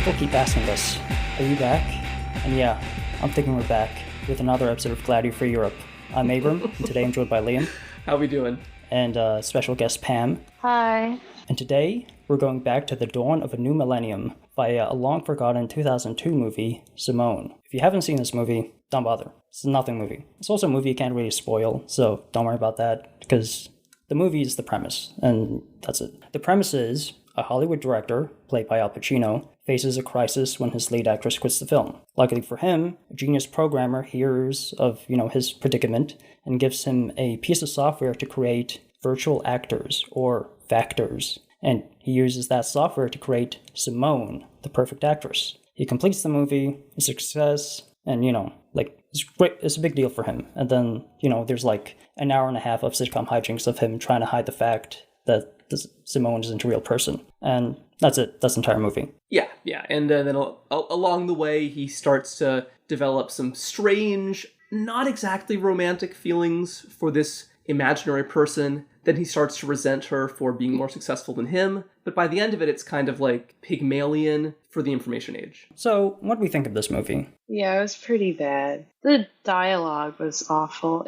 People keep asking us, are you back? And yeah, I'm thinking we're back with another episode of Glad You're Free Europe. I'm Abram, and today I'm joined by Liam. How we doing? And special guest Pam. Hi. And today, we're going back to the dawn of a new millennium via a long-forgotten 2002 movie, Simone. If you haven't seen this movie, don't bother. It's a nothing movie. It's also a movie you can't really spoil, so don't worry about that, because the movie is the premise, and that's it. The premise is a Hollywood director, played by Al Pacino, faces a crisis when his lead actress quits the film. Luckily for him, a genius programmer hears of, his predicament and gives him a piece of software to create virtual actors, or factors. And he uses that software to create Simone, the perfect actress. He completes the movie, a success, and, it's great. It's a big deal for him. And then, there's like an hour and a half of sitcom hijinks of him trying to hide the fact that Simone isn't a real person. And that's it. That's the entire movie. Yeah. And then along the way, he starts to develop some strange, not exactly romantic feelings for this imaginary person. Then he starts to resent her for being more successful than him. But by the end of it, it's kind of like Pygmalion for the information age. So, what do we think of this movie? Yeah, it was pretty bad. The dialogue was awful.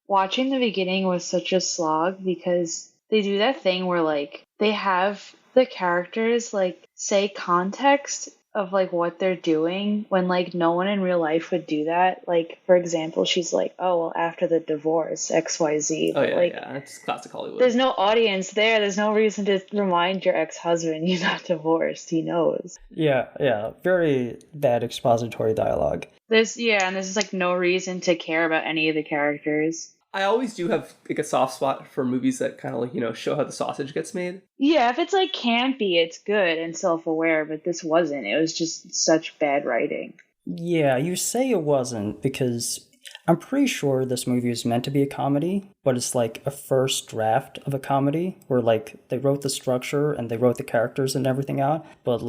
Watching the beginning was such a slog because they do that thing where, they have the characters, say context of, what they're doing when, no one in real life would do that. For example, she's like, oh, well, after the divorce, XYZ. Oh, yeah. It's classic Hollywood. There's no audience there. There's no reason to remind your ex-husband you're not divorced. He knows. Yeah. Very bad expository dialogue. And there's, no reason to care about any of the characters. I always do have a soft spot for movies that kind of show how the sausage gets made. Yeah, if it's campy, it's good and self-aware, but this wasn't. It was just such bad writing. Yeah, you say it wasn't because I'm pretty sure this movie is meant to be a comedy, but it's like a first draft of a comedy where they wrote the structure and they wrote the characters and everything out, but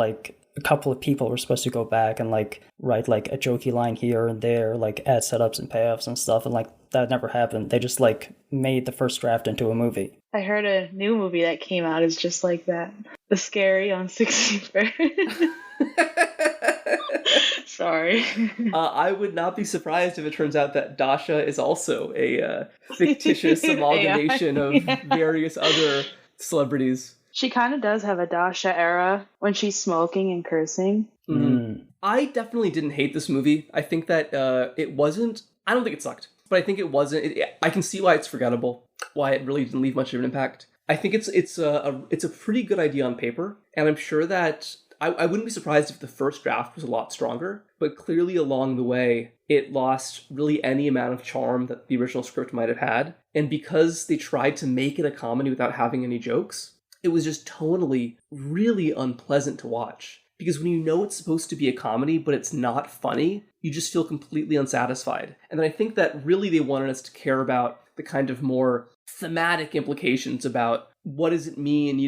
a couple of people were supposed to go back and write a jokey line here and there, add setups and payoffs and stuff, and that never happened. They just made the first draft into a movie. I heard a new movie that came out is just like that. The Scary on 61st. Sorry. I would not be surprised if it turns out that Dasha is also a fictitious amalgamation of various other celebrities. She kind of does have a Dasha era when she's smoking and cursing. Mm-hmm. I definitely didn't hate this movie. I think that it wasn't... I don't think it sucked, but I think it wasn't... I can see why it's forgettable, why it really didn't leave much of an impact. I think it's a pretty good idea on paper, and I'm sure that... I wouldn't be surprised if the first draft was a lot stronger, but clearly along the way, it lost really any amount of charm that the original script might have had. And because they tried to make it a comedy without having any jokes, it was just tonally really unpleasant to watch. Because when you know it's supposed to be a comedy, but it's not funny, you just feel completely unsatisfied. And then I think that really they wanted us to care about the kind of more thematic implications about what does it mean,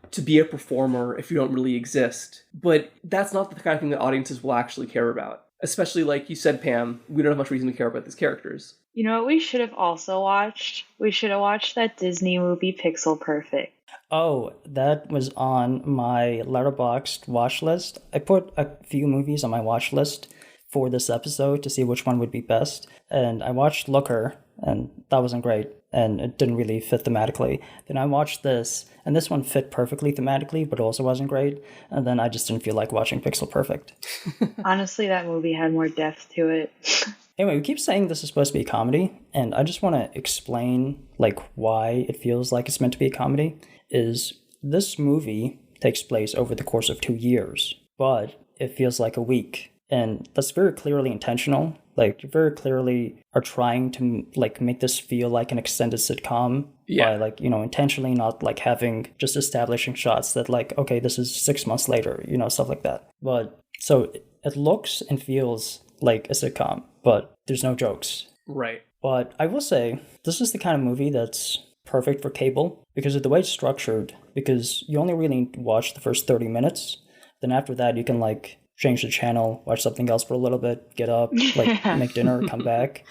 to be a performer if you don't really exist. But that's not the kind of thing that audiences will actually care about. Especially like you said, Pam, we don't have much reason to care about these characters. You know what we should have also watched? We should have watched that Disney movie Pixel Perfect. Oh, that was on my Letterboxd watch list. I put a few movies on my watch list for this episode to see which one would be best. And I watched Looker, and that wasn't great, and it didn't really fit thematically. Then I watched this, and this one fit perfectly thematically, but also wasn't great. And then I just didn't feel like watching Pixel Perfect. Honestly, that movie had more depth to it. Anyway, we keep saying this is supposed to be a comedy, and I just want to explain why it feels like it's meant to be a comedy. Is this movie takes place over the course of 2 years, but it feels like a week. And that's very clearly intentional. You very clearly are trying to make this feel like an extended sitcom by intentionally not having just establishing shots that okay, this is 6 months later, stuff like that. But so it looks and feels like a sitcom, but there's no jokes. Right. But I will say this is the kind of movie that's perfect for cable because of the way it's structured, because you only really watch the first 30 minutes. Then after that, you can change the channel, watch something else for a little bit, get up, make dinner, come back,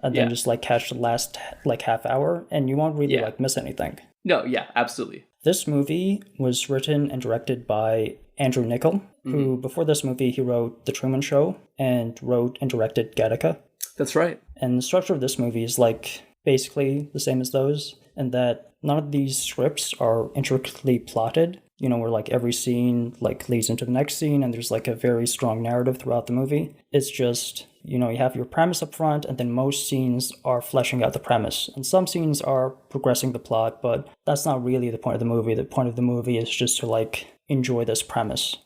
and then just catch the last half hour, and you won't really miss anything. No, yeah, absolutely. This movie was written and directed by Andrew Niccol, who before this movie, he wrote The Truman Show and wrote and directed Gattaca. That's right. And the structure of this movie is like basically the same as those, and that none of these scripts are intricately plotted, where like every scene like leads into the next scene and there's like a very strong narrative throughout the movie. It's just, you have your premise up front, and then most scenes are fleshing out the premise. And some scenes are progressing the plot, but that's not really the point of the movie. The point of the movie is just to like enjoy this premise.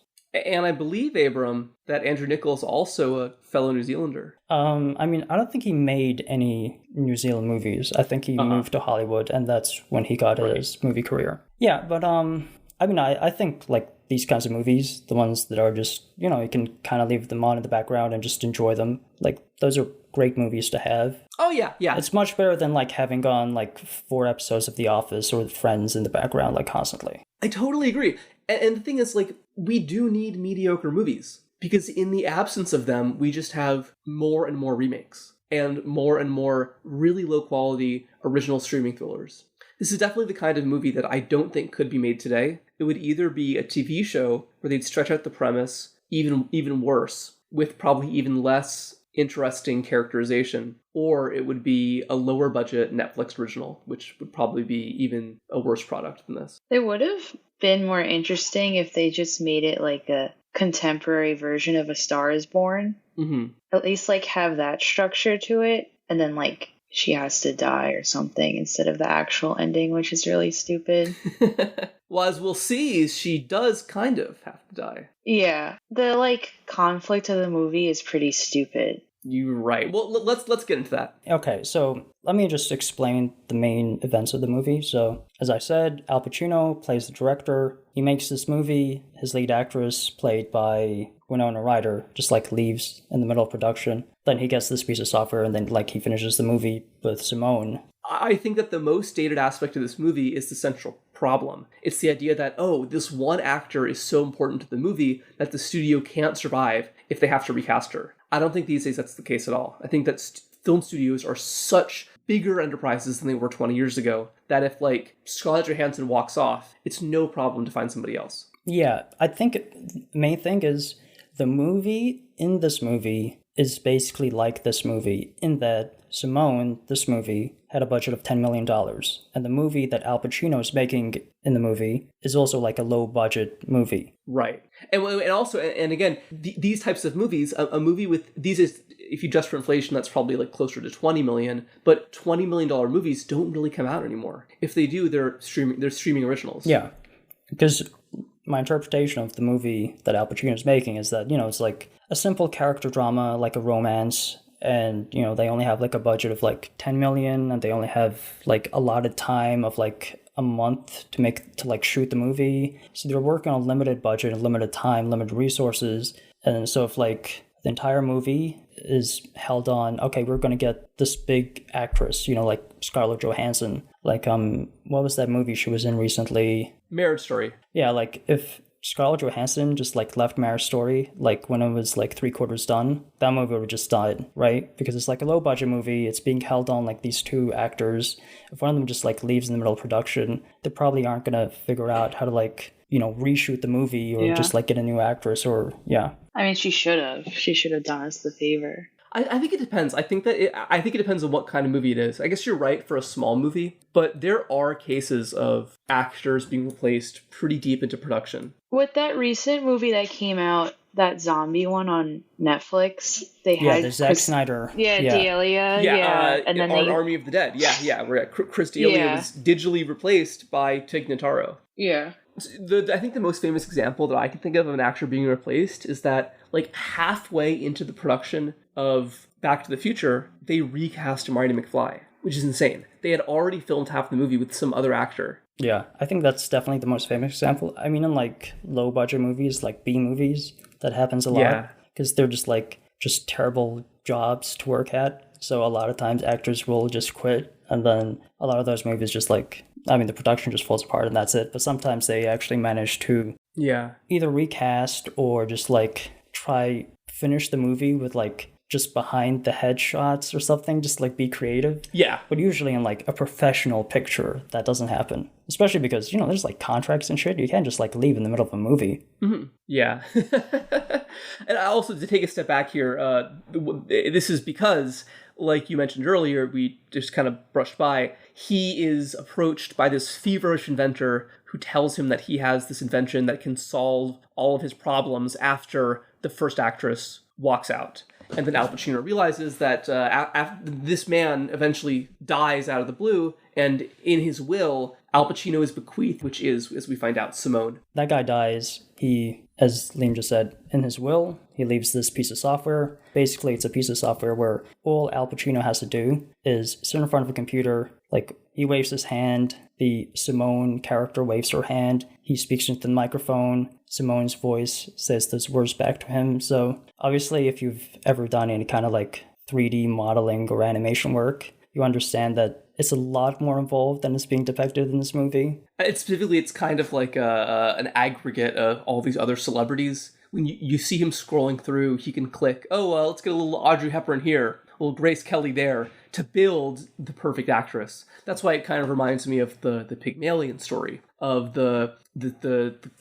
And I believe, Abram, that Andrew Nichols also a fellow New Zealander. I don't think he made any New Zealand movies. I think he moved to Hollywood, and that's when he got his movie career. Yeah, but I think like these kinds of movies, the ones that are just, you can kind of leave them on in the background and just enjoy them. Like, those are great movies to have. Oh, yeah. It's much better than like having on like 4 episodes of The Office or Friends in the background like constantly. I totally agree. And the thing is, like, we do need mediocre movies, because in the absence of them, we just have more and more remakes and more really low quality original streaming thrillers. This is definitely the kind of movie that I don't think could be made today. It would either be a TV show where they'd stretch out the premise even worse, with probably even less interesting characterization, or it would be a lower budget Netflix original, which would probably be even a worse product than this. It would have been more interesting if they just made it like a contemporary version of A Star is Born. Mm-hmm. At least like have that structure to it, and then like she has to die or something instead of the actual ending, which is really stupid. Well, as we'll see, she does kind of have to die. Yeah, the like conflict of the movie is pretty stupid. You're right. Well, let's get into that. Okay, so let me just explain the main events of the movie. So, as I said, Al Pacino plays the director. He makes this movie. His lead actress, played by Winona Ryder, just like leaves in the middle of production. Then he gets this piece of software, and then like he finishes the movie with Simone. I think that the most dated aspect of this movie is the central problem. It's the idea that, this one actor is so important to the movie that the studio can't survive if they have to recast her. I don't think these days that's the case at all. I think that film studios are such bigger enterprises than they were 20 years ago that if, like, Scarlett Johansson walks off, it's no problem to find somebody else. Yeah, I think the main thing is the movie in this movie is basically like this movie in that Simone, this movie, had a budget of $10 million. And the movie that Al Pacino is making in the movie is also like a low-budget movie. Right. And also, and again, these types of movies, a movie with these is, if you adjust for inflation, that's probably like closer to 20 million. But $20 million movies don't really come out anymore. If they do, they're streaming originals. Yeah, because my interpretation of the movie that Al Pacino is making is that, it's like a simple character drama, like a romance. And, they only have like a budget of like 10 million, and they only have like allotted time of like a month to shoot the movie. So they're working on a limited budget, and limited time, limited resources. And so if like the entire movie is held on, okay, we're going to get this big actress, like Scarlett Johansson, like, what was that movie she was in recently? Marriage Story. Yeah, like if Scarlett Johansson just like left Marriage Story, like when it was like 3/4 done, that movie would have just died, right? Because it's like a low budget movie. It's being held on like these 2 actors. If one of them just like leaves in the middle of production, they probably aren't gonna figure out how to like, reshoot the movie or just like get a new actress or yeah. I mean, she should have done us the favor. I think it depends. I think it depends on what kind of movie it is. I guess you're right for a small movie, but there are cases of actors being replaced pretty deep into production. With that recent movie that came out, that zombie one on Netflix, they had the Zack Snyder. Yeah, Delia. And then Army of the Dead. Where Chris D'Elia was digitally replaced by Tig Notaro. Yeah. I think the most famous example that I can think of an actor being replaced is that, like, halfway into the production of Back to the Future, they recast Marty McFly, which is insane. They had already filmed half the movie with some other actor. Yeah, I think that's definitely the most famous example. I mean, in like low budget movies, like B movies, that happens a lot because they're just terrible jobs to work at. So a lot of times actors will just quit, and then a lot of those movies just like, I mean, the production just falls apart and that's it. But sometimes they actually manage to either recast or just like finish the movie with like just behind the headshots or something, just like be creative. Yeah. But usually in like a professional picture, that doesn't happen. Especially because, there's like contracts and shit. You can't just like leave in the middle of a movie. Mm-hmm. Yeah. And I also, to take a step back here, this is because, like you mentioned earlier, we just kind of brushed by, he is approached by this feverish inventor who tells him that he has this invention that can solve all of his problems after the first actress walks out. And then Al Pacino realizes that this man eventually dies out of the blue, and in his will, Al Pacino is bequeathed, which is, as we find out, Simone. That guy dies. He, as Liam just said, in his will, he leaves this piece of software. Basically, it's a piece of software where all Al Pacino has to do is sit in front of a computer, like, he waves his hand, the Simone character waves her hand, he speaks into the microphone, Simone's voice says those words back to him. So, obviously, if you've ever done any kind of, like, 3D modeling or animation work, you understand that it's a lot more involved than is being depicted in this movie. It's kind of like an aggregate of all these other celebrities. When you see him scrolling through, he can click, let's get a little Audrey Hepburn here, a little Grace Kelly there, to build the perfect actress. That's why it kind of reminds me of the Pygmalion story, of the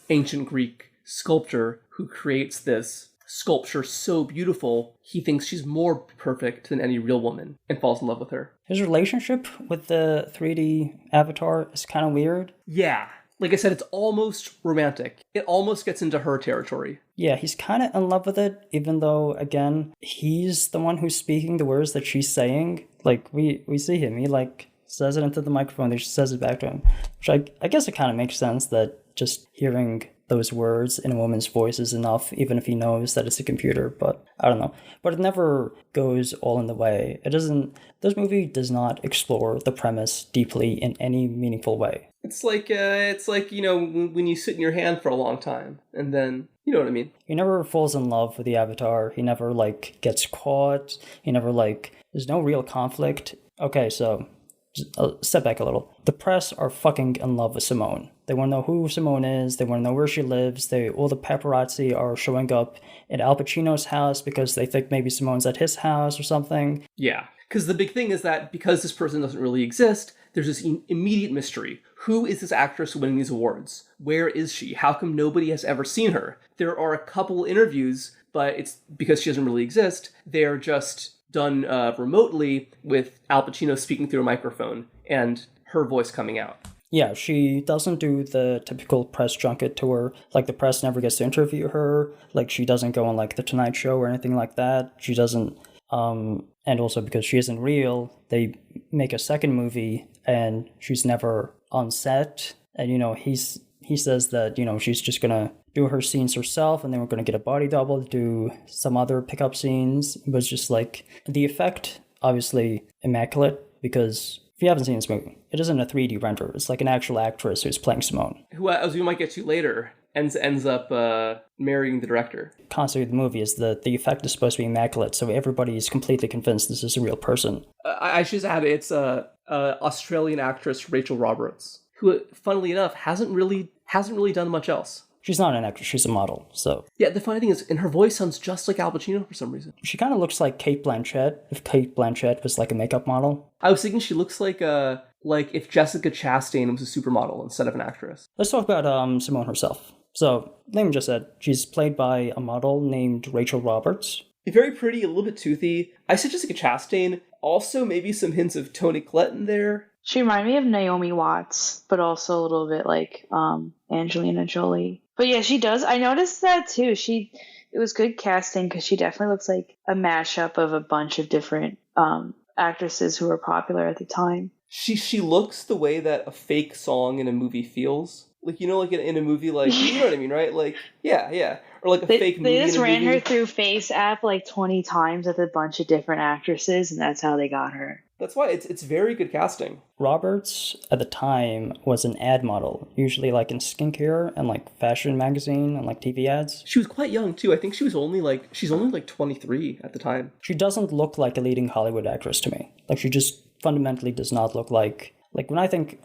ancient Greek sculptor who creates this sculpture so beautiful, he thinks she's more perfect than any real woman and falls in love with her. His relationship with the 3D avatar is kind of weird. Yeah. Like I said, it's almost romantic. It almost gets into her territory. Yeah, he's kind of in love with it, even though, again, he's the one who's speaking the words that she's saying. Like, we see him. He, like, says it into the microphone, then she says it back to him. Which I guess it kind of makes sense that just hearing those words in a woman's voice is enough, even if he knows that it's a computer, but I don't know. But it never goes all in the way. This movie does not explore the premise deeply in any meaningful way. It's like, when you sit in your hand for a long time, and then, you know what I mean? He never falls in love with the avatar. He never, like, gets caught. He never, like, there's no real conflict. Okay, so I'll step back a little. The press are fucking in love with Simone. They want to know who Simone is. They want to know where she lives. All the paparazzi are showing up at Al Pacino's house because they think maybe Simone's at his house or something. Yeah, because the big thing is that because this person doesn't really exist, there's this immediate mystery. Who is this actress winning these awards? Where is she? How come nobody has ever seen her? There are a couple interviews, but it's because she doesn't really exist. They're just done remotely with Al Pacino speaking through a microphone and her voice coming out. Yeah, she doesn't do the typical press junket tour. Like, the press never gets to interview her. Like, she doesn't go on, like, The Tonight Show or anything like that. She doesn't, and also because she isn't real, they make a second movie and she's never on set. And, he says that, she's just gonna do her scenes herself and then we're gonna get a body double to do some other pickup scenes. It was just like, the effect, obviously immaculate, because if you haven't seen this movie, it isn't a 3D render. It's like an actual actress who's playing Simone. Who, as we might get to later, ends up marrying the director. The concept of the movie is that the effect is supposed to be immaculate, so everybody's completely convinced this is a real person. I should add, it's Australian actress Rachel Roberts, who, funnily enough, hasn't really done much else. She's not an actress, she's a model, so... Yeah, the funny thing is, and her voice sounds just like Al Pacino for some reason. She kind of looks like Cate Blanchett, if Cate Blanchett was like a makeup model. I was thinking she looks like if Jessica Chastain was a supermodel instead of an actress. Let's talk about Simone herself. So, Liam just said, she's played by a model named Rachel Roberts. Very pretty, a little bit toothy. I said Jessica Chastain, also maybe some hints of Toni Collette in there. She reminded me of Naomi Watts, but also a little bit like Angelina Jolie. But yeah, she does. I noticed that too. It was good casting because she definitely looks like a mashup of a bunch of different actresses who were popular at the time. She looks the way that a fake song in a movie feels. Like, like in a movie, like, you know what I mean, right? Like, yeah. Or like a fake movie. They just ran her through Face App like 20 times with a bunch of different actresses, and that's how they got her. That's why it's very good casting. Roberts, at the time, was an ad model, usually like in skincare and like fashion magazine and like TV ads. She was quite young too. I think she's only like 23 at the time. She doesn't look like a leading Hollywood actress to me. Like, she just fundamentally does not look like when I think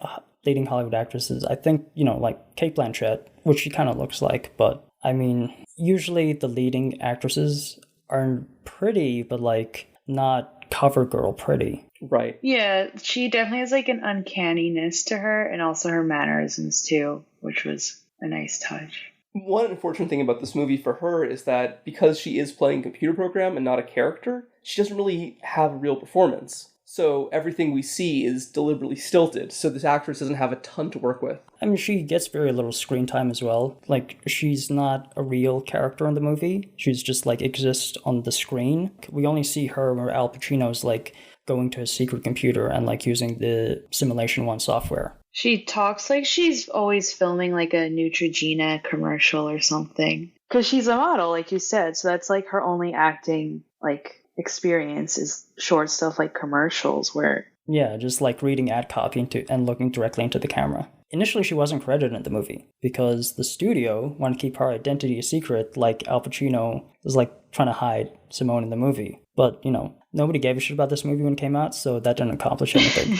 leading Hollywood actresses, I think, like Cate Blanchett, which she kind of looks like, but I mean, usually the leading actresses are pretty, but like not cover girl pretty. Right. Yeah, she definitely has like an uncanniness to her, and also her mannerisms too, which was a nice touch. One unfortunate thing about this movie for her is that because she is playing a computer program and not a character, she doesn't really have a real performance. So everything we see is deliberately stilted, so this actress doesn't have a ton to work with. I mean, she gets very little screen time as well. Like, she's not a real character in the movie. She's just, like, exists on the screen. We only see her where Al Pacino's, like, going to a secret computer and, like, using the Simulation 1 software. She talks like she's always filming like a Neutrogena commercial or something. Because she's a model, like you said, so that's like her only acting, like, experience is short stuff like commercials where... Yeah, just like reading ad copy and looking directly into the camera. Initially, she wasn't credited in the movie because the studio wanted to keep her identity a secret, like Al Pacino was like trying to hide Simone in the movie. But, you know, nobody gave a shit about this movie when it came out, so that didn't accomplish anything.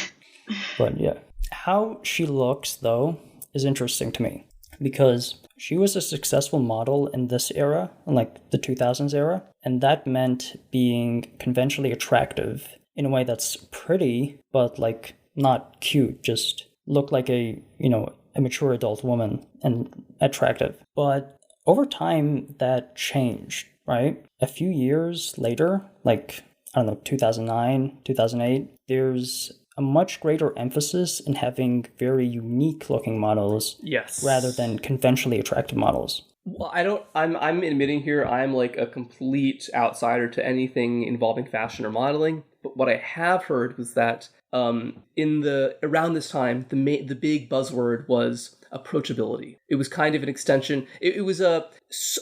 But yeah. How she looks, though, is interesting to me because she was a successful model in this era, in like the 2000s era, and that meant being conventionally attractive in a way that's pretty, but like not cute, just look like a, you know, a mature adult woman and attractive. But over time, that changed, right? A few years later, like, I don't know, 2009, 2008, there's a much greater emphasis in having very unique looking models Yes. rather than conventionally attractive models. Well, I'm admitting here I'm like a complete outsider to anything involving fashion or modeling, but what I have heard was that around this time the big buzzword was approachability. It was kind of an extension. It was a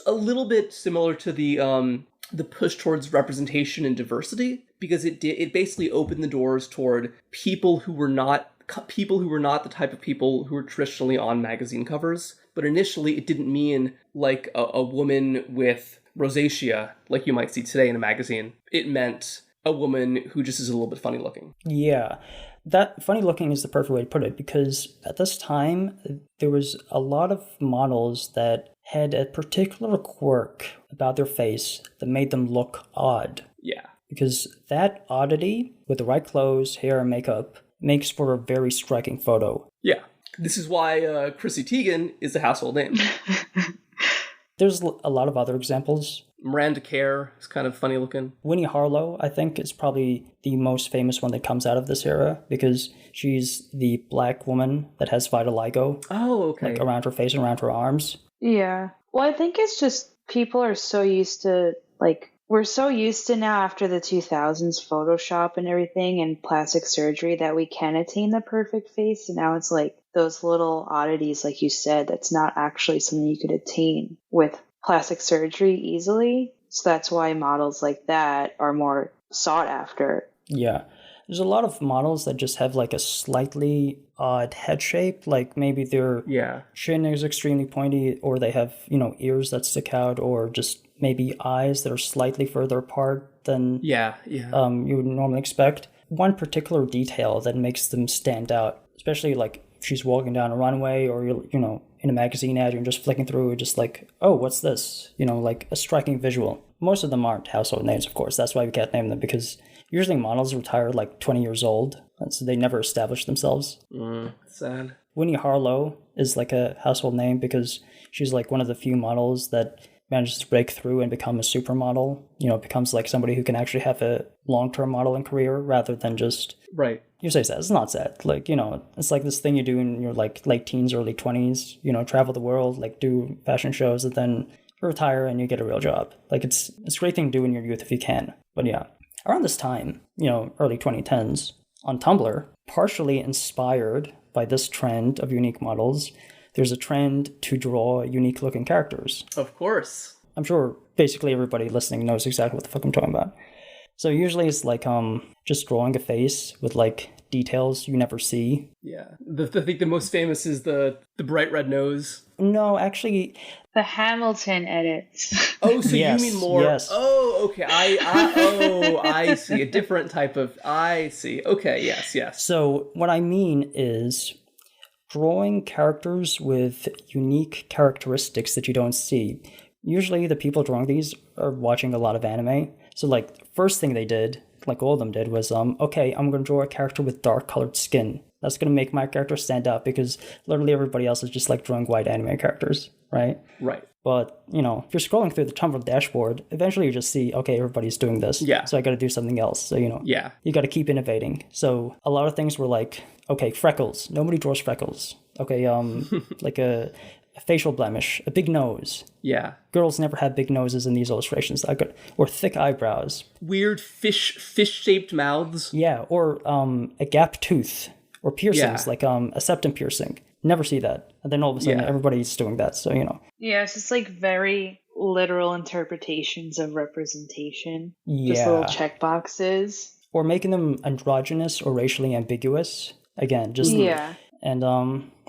little bit similar to the push towards representation and diversity, because it basically opened the doors toward people who were not the type of people who were traditionally on magazine covers. But initially, it didn't mean like a woman with rosacea, like you might see today in a magazine. It meant a woman who just is a little bit funny looking. Yeah, that funny looking is the perfect way to put it, because at this time, there was a lot of models that had a particular quirk about their face that made them look odd. Yeah. Because that oddity, with the right clothes, hair, and makeup, makes for a very striking photo. Yeah. This is why Chrissy Teigen is a household name. There's a lot of other examples. Miranda Kerr is kind of funny looking. Winnie Harlow, I think, is probably the most famous one that comes out of this era, because she's the black woman that has vitiligo. Oh, okay. Like around her face and around her arms. Yeah. Well, I think it's just people are so used to, like, we're so used to now after the 2000s Photoshop and everything and plastic surgery that we can attain the perfect face. And now it's like those little oddities, like you said, that's not actually something you could attain with plastic surgery easily. So that's why models like that are more sought after. Yeah. There's a lot of models that just have like a slightly odd head shape, like maybe their chin is extremely pointy, or they have, you know, ears that stick out, or just maybe eyes that are slightly further apart than you would normally expect. One particular detail that makes them stand out, especially like if she's walking down a runway, or you're, you know, in a magazine ad, you're just flicking through, just like, oh, what's this? You know, like a striking visual. Most of them aren't household names, of course. That's why we can't name them, because usually models retire like 20 years old, so they never establish themselves. Sad. Winnie Harlow is like a household name because she's like one of the few models that manages to break through and become a supermodel. You know, becomes like somebody who can actually have a long-term modeling career rather than just... Right. You say sad. It's not sad. Like, you know, it's like this thing you do in your like late teens, early 20s, you know, travel the world, like do fashion shows, and then retire and you get a real job. Like it's a great thing to do in your youth if you can. But yeah, around this time, you know, early 2010s, on Tumblr, partially inspired by this trend of unique models, there's a trend to draw unique looking characters. Of course. I'm sure basically everybody listening knows exactly what the fuck I'm talking about. So usually it's like just drawing a face with like details you never see. Yeah. I think the most famous is the bright red nose. No, actually... The Hamilton edits. Oh, so yes, you mean more... Yes. Oh, okay. I see. A different type of... I see. Okay, yes. So what I mean is drawing characters with unique characteristics that you don't see. Usually the people drawing these are watching a lot of anime. So like first thing they did, like all of them did, was okay, I'm going to draw a character with dark colored skin. That's going to make my character stand out because literally everybody else is just like drawing white anime characters, right? Right. But, you know, if you're scrolling through the Tumblr dashboard, eventually you just see, okay, everybody's doing this. Yeah. So I got to do something else. So, you know, Yeah. you got to keep innovating. So a lot of things were like, okay, freckles. Nobody draws freckles. Okay, like a facial blemish, a big nose. Yeah. Girls never had big noses in these illustrations. Or thick eyebrows. Weird fish-shaped mouths. Yeah, or a gap tooth. Or piercings, like a septum piercing. Never see that. And then all of a sudden, everybody's doing that. So, you know. Yeah, it's just like very literal interpretations of representation. Yeah. Just little checkboxes. Or making them androgynous or racially ambiguous. Again, just... Yeah. And,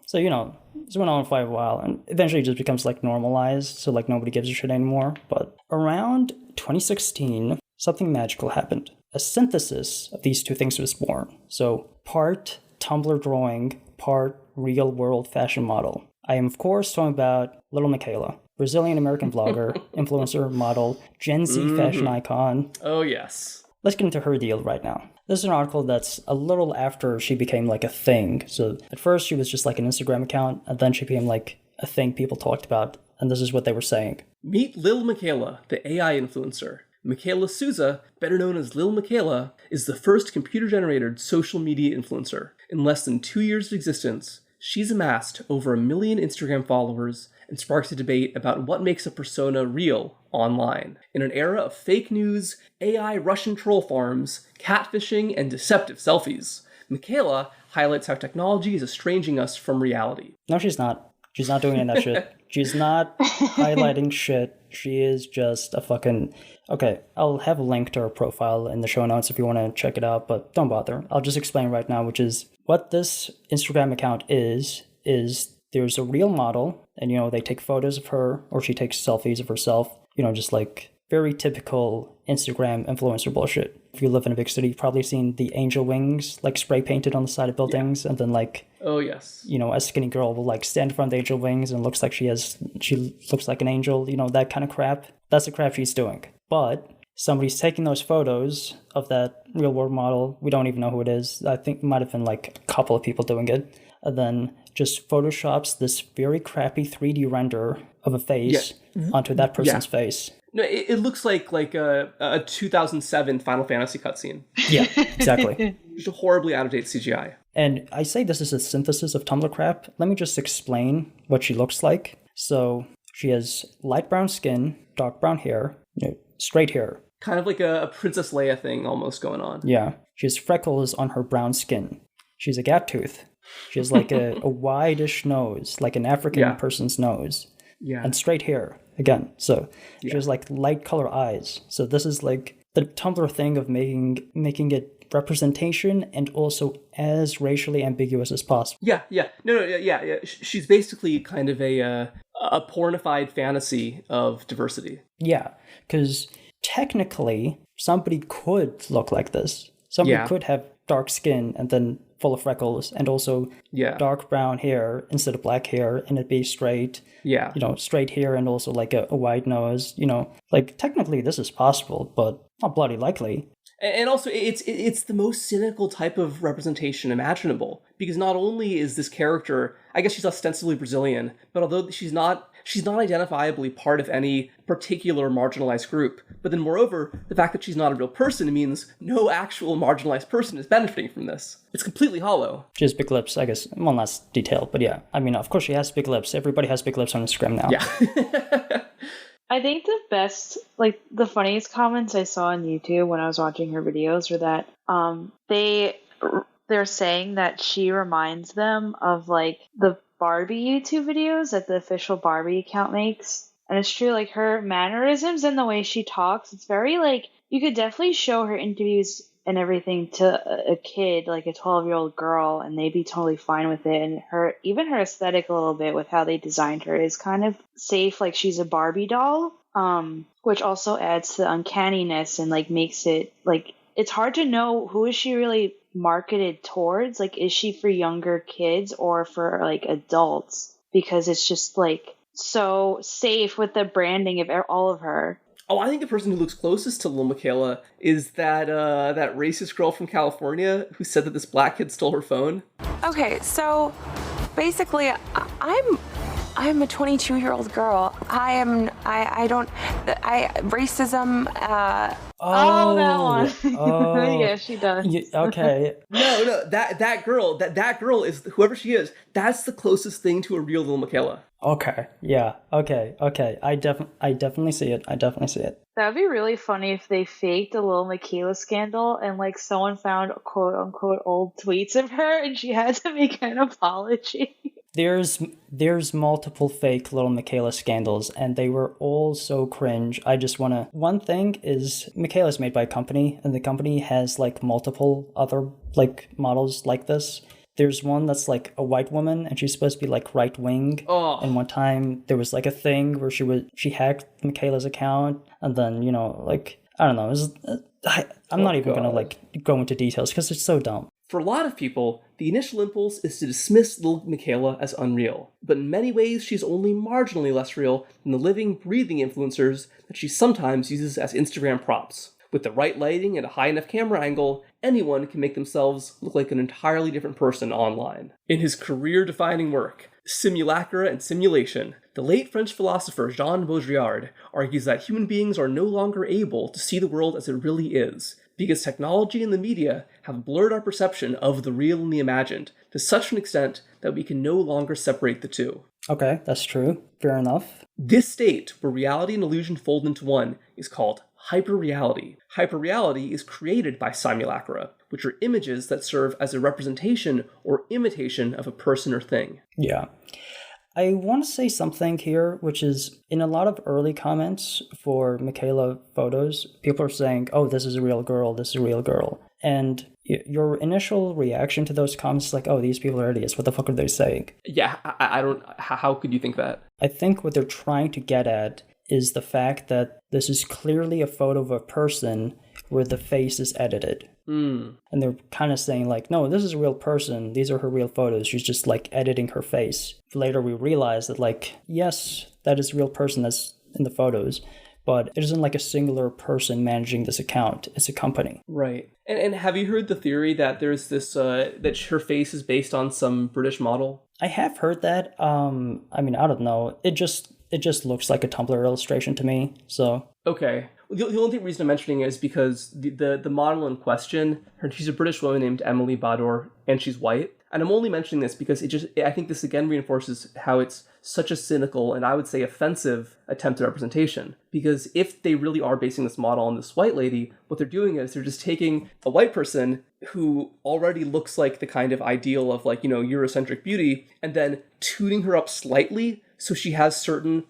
so, you know, this went on for a while. And eventually it just becomes, like, normalized. So, like, nobody gives a shit anymore. But around 2016, something magical happened. A synthesis of these two things was born. So, part Tumblr drawing, part real-world fashion model. I am, of course, talking about Little Michaela, Brazilian-American vlogger, influencer, model, Gen Z fashion icon. Oh, yes. Let's get into her deal right now. This is an article that's a little after she became, like, a thing. So, at first, she was just, like, an Instagram account, and then she became, like, a thing people talked about, and this is what they were saying. Meet Lil Michaela, the AI influencer. Michaela Souza, better known as Lil Michaela, is the first computer-generated social media influencer. In less than 2 years of existence, she's amassed over 1 million Instagram followers and sparks a debate about what makes a persona real online. In an era of fake news, AI Russian troll farms, catfishing, and deceptive selfies, Michaela highlights how technology is estranging us from reality. No, she's not. She's not doing any of that shit. She's not highlighting shit. She is just a fucking... Okay, I'll have a link to her profile in the show notes if you want to check it out, but don't bother. I'll just explain right now, which is what this Instagram account is there's a real model, and, you know, they take photos of her, or she takes selfies of herself, you know, just like very typical Instagram influencer bullshit. If you live in a big city, you've probably seen the angel wings, like, spray painted on the side of buildings, and then, like... Oh, yes. You know, a skinny girl will, like, stand in front of the angel wings and looks like she looks like an angel, you know, that kind of crap. That's the crap she's doing. But somebody's taking those photos of that real-world model. We don't even know who it is. I think it might have been, like, a couple of people doing it. And then just photoshops this very crappy 3D render of a face onto that person's face. No, it looks like a 2007 Final Fantasy cutscene. Yeah, exactly. Just a horribly out-of-date CGI. And I say this is a synthesis of Tumblr crap. Let me just explain what she looks like. So she has light brown skin, dark brown hair, you know, straight hair. Kind of like a Princess Leia thing almost going on. Yeah. She has freckles on her brown skin. She's a gap tooth. She has like a wide-ish nose, like an African person's nose. Yeah. And straight hair, again. So she has like light color eyes. So this is like the Tumblr thing of making it representation and also as racially ambiguous as possible. Yeah. No. She's basically kind of a pornified fantasy of diversity. Yeah, because technically somebody could look like this. Somebody could have dark skin and then full of freckles and also dark brown hair instead of black hair, and it'd be straight. Yeah. You know, straight hair and also like a wide nose. You know, like technically this is possible, but not bloody likely. And also, it's the most cynical type of representation imaginable, because not only is this character, I guess she's ostensibly Brazilian, but although she's not identifiably part of any particular marginalized group. But then moreover, the fact that she's not a real person means no actual marginalized person is benefiting from this. It's completely hollow. She has big lips, I guess. Well, not detailed, but yeah. I mean, of course she has big lips. Everybody has big lips on Instagram now. Yeah. I think the best, like, the funniest comments I saw on YouTube when I was watching her videos were that they're saying that she reminds them of, like, the Barbie YouTube videos that the official Barbie account makes. And it's true, like, her mannerisms and the way she talks, it's very, like, you could definitely show her interviews and everything to a kid, like a 12-year-old girl, and they'd be totally fine with it. And even her aesthetic a little bit with how they designed her is kind of safe, like she's a Barbie doll, which also adds to the uncanniness and like makes it like it's hard to know who is she really marketed towards. Like, is she for younger kids or for like adults? Because it's just like so safe with the branding of all of her. Oh, I think the person who looks closest to Lil Miquela is that racist girl from California who said that this black kid stole her phone. Okay, so basically, I'm a 22-year-old girl. Racism. Oh, that one. Oh. Yeah, she does. Okay. No, that girl is whoever she is. That's the closest thing to a real Lil Miquela. Okay. Yeah. Okay. I definitely see it. That'd be really funny if they faked a little Michaela scandal and like someone found quote unquote old tweets of her and she had to make an apology. There's multiple fake Little Miquela scandals, and they were all so cringe. I just wanna. One thing is, Miquela's made by a company, and the company has like multiple other like models like this. There's one that's like a white woman, and she's supposed to be like right wing. Oh. And one time there was like a thing where she hacked Miquela's account, and then like I don't know. I'm not even gonna like go into details because it's so dumb. For a lot of people, the initial impulse is to dismiss Lil Miquela as unreal, but in many ways she's only marginally less real than the living, breathing influencers that she sometimes uses as Instagram props. With the right lighting and a high enough camera angle, anyone can make themselves look like an entirely different person online. In his career-defining work, Simulacra and Simulation, the late French philosopher Jean Baudrillard argues that human beings are no longer able to see the world as it really is, because technology and the media have blurred our perception of the real and the imagined to such an extent that we can no longer separate the two. Okay, that's true. Fair enough. This state, where reality and illusion fold into one, is called hyperreality. Hyperreality is created by simulacra, which are images that serve as a representation or imitation of a person or thing. Yeah. I want to say something here, which is in a lot of early comments for Miquela photos, people are saying, oh, this is a real girl, this is a real girl. And your initial reaction to those comments is like, oh, these people are idiots. What the fuck are they saying? Yeah, I don't... How could you think that? I think what they're trying to get at is the fact that this is clearly a photo of a person where the face is edited. And they're kind of saying like, no, this is a real person. These are her real photos. She's just like editing her face. Later we realize that like, yes, that is a real person that's in the photos, but it isn't like a singular person managing this account. It's a company. Right. And have you heard the theory that there's this, that her face is based on some British model? I have heard that. I mean, I don't know. It just looks like a Tumblr illustration to me, so... Okay. The only reason I'm mentioning it is because the model in question, she's a British woman named Emily Bador, and she's white. And I'm only mentioning this because I think this again reinforces how it's such a cynical and I would say offensive attempt at representation. Because if they really are basing this model on this white lady, what they're doing is they're just taking a white person who already looks like the kind of ideal of like, Eurocentric beauty, and then tuning her up slightly so she has certain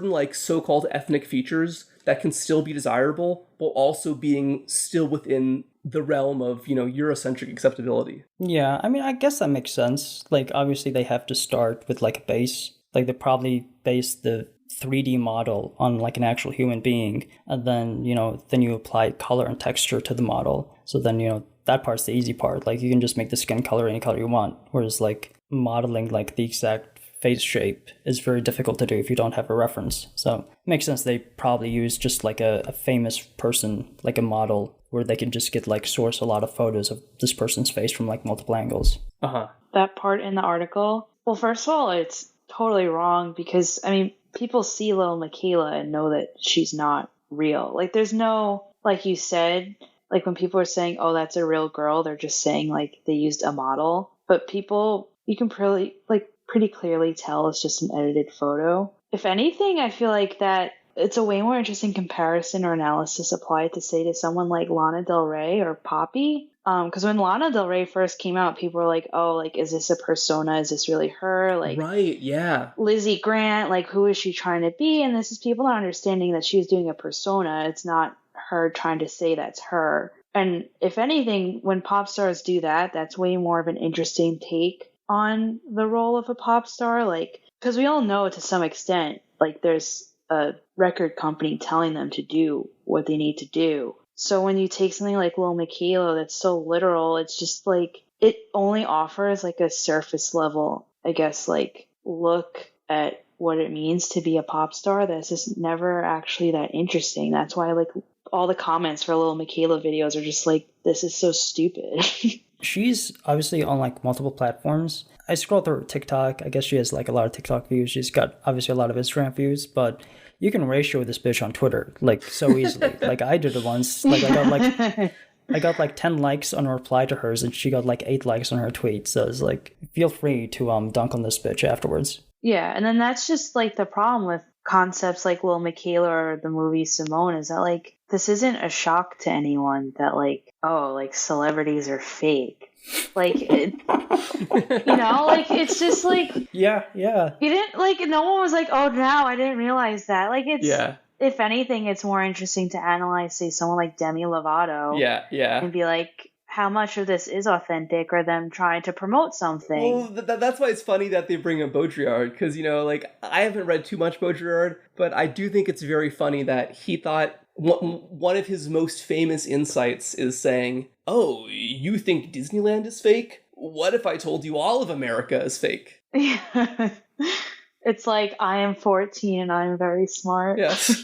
like so-called ethnic features that can still be desirable, while also being still within the realm of, Eurocentric acceptability. Yeah, I mean, I guess that makes sense. Like, obviously they have to start with like a base. Like, they probably base the 3D model on like an actual human being, and then, then you apply color and texture to the model. So then, that part's the easy part. Like, you can just make the skin color any color you want. Whereas like modeling like the exact face shape is very difficult to do if you don't have a reference. So it makes sense they probably use just like a famous person, like a model, where they can just get like source a lot of photos of this person's face from like multiple angles. That part in the article, well, first of all, it's totally wrong because, I mean, people see Lil Miquela and know that she's not real. Like, there's no, like you said, like when people are saying, oh, that's a real girl, they're just saying like they used a model. But people, you can pretty clearly tell it's just an edited photo. If anything, I feel like that it's a way more interesting comparison or analysis applied to say to someone like Lana Del Rey or Poppy. Because when Lana Del Rey first came out, people were like, oh, like, is this a persona? Is this really her? Like, right, yeah. Lizzie Grant, like, who is she trying to be? And this is people not understanding that she's doing a persona. It's not her trying to say that's her. And if anything, when pop stars do that, that's way more of an interesting take on the role of a pop star, like, because we all know to some extent, like, there's a record company telling them to do what they need to do. So when you take something like Lil Miquela that's so literal, it's just like, it only offers like a surface level, I guess, like, look at what it means to be a pop star that's just never actually that interesting. That's why like all the comments for Lil Miquela videos are just like, this is so stupid. She's obviously on like multiple platforms. I scroll through her TikTok. I guess she has like a lot of TikTok views. She's got obviously a lot of Instagram views, but you can ratio this bitch on Twitter like so easily. Like I did it once. Like I got like 10 likes on a reply to hers, and she got like 8 likes on her tweet. So it's like, feel free to dunk on this bitch afterwards. Yeah, and then that's just like the problem with concepts like Lil Miquela or the movie Simone, is that like this isn't a shock to anyone that like, oh, like celebrities are fake. Like it, like it's just like Yeah. you didn't like, no one was like, oh, now I didn't realize that. Like it's if anything, it's more interesting to analyze, say, someone like Demi Lovato. Yeah. And be like, how much of this is authentic or them trying to promote something? Well, that's why it's funny that they bring up Baudrillard, because, like, I haven't read too much Baudrillard, but I do think it's very funny that he thought one of his most famous insights is saying, oh, you think Disneyland is fake? What if I told you all of America is fake? Yeah. It's like, I am 14 and I'm very smart. Yes.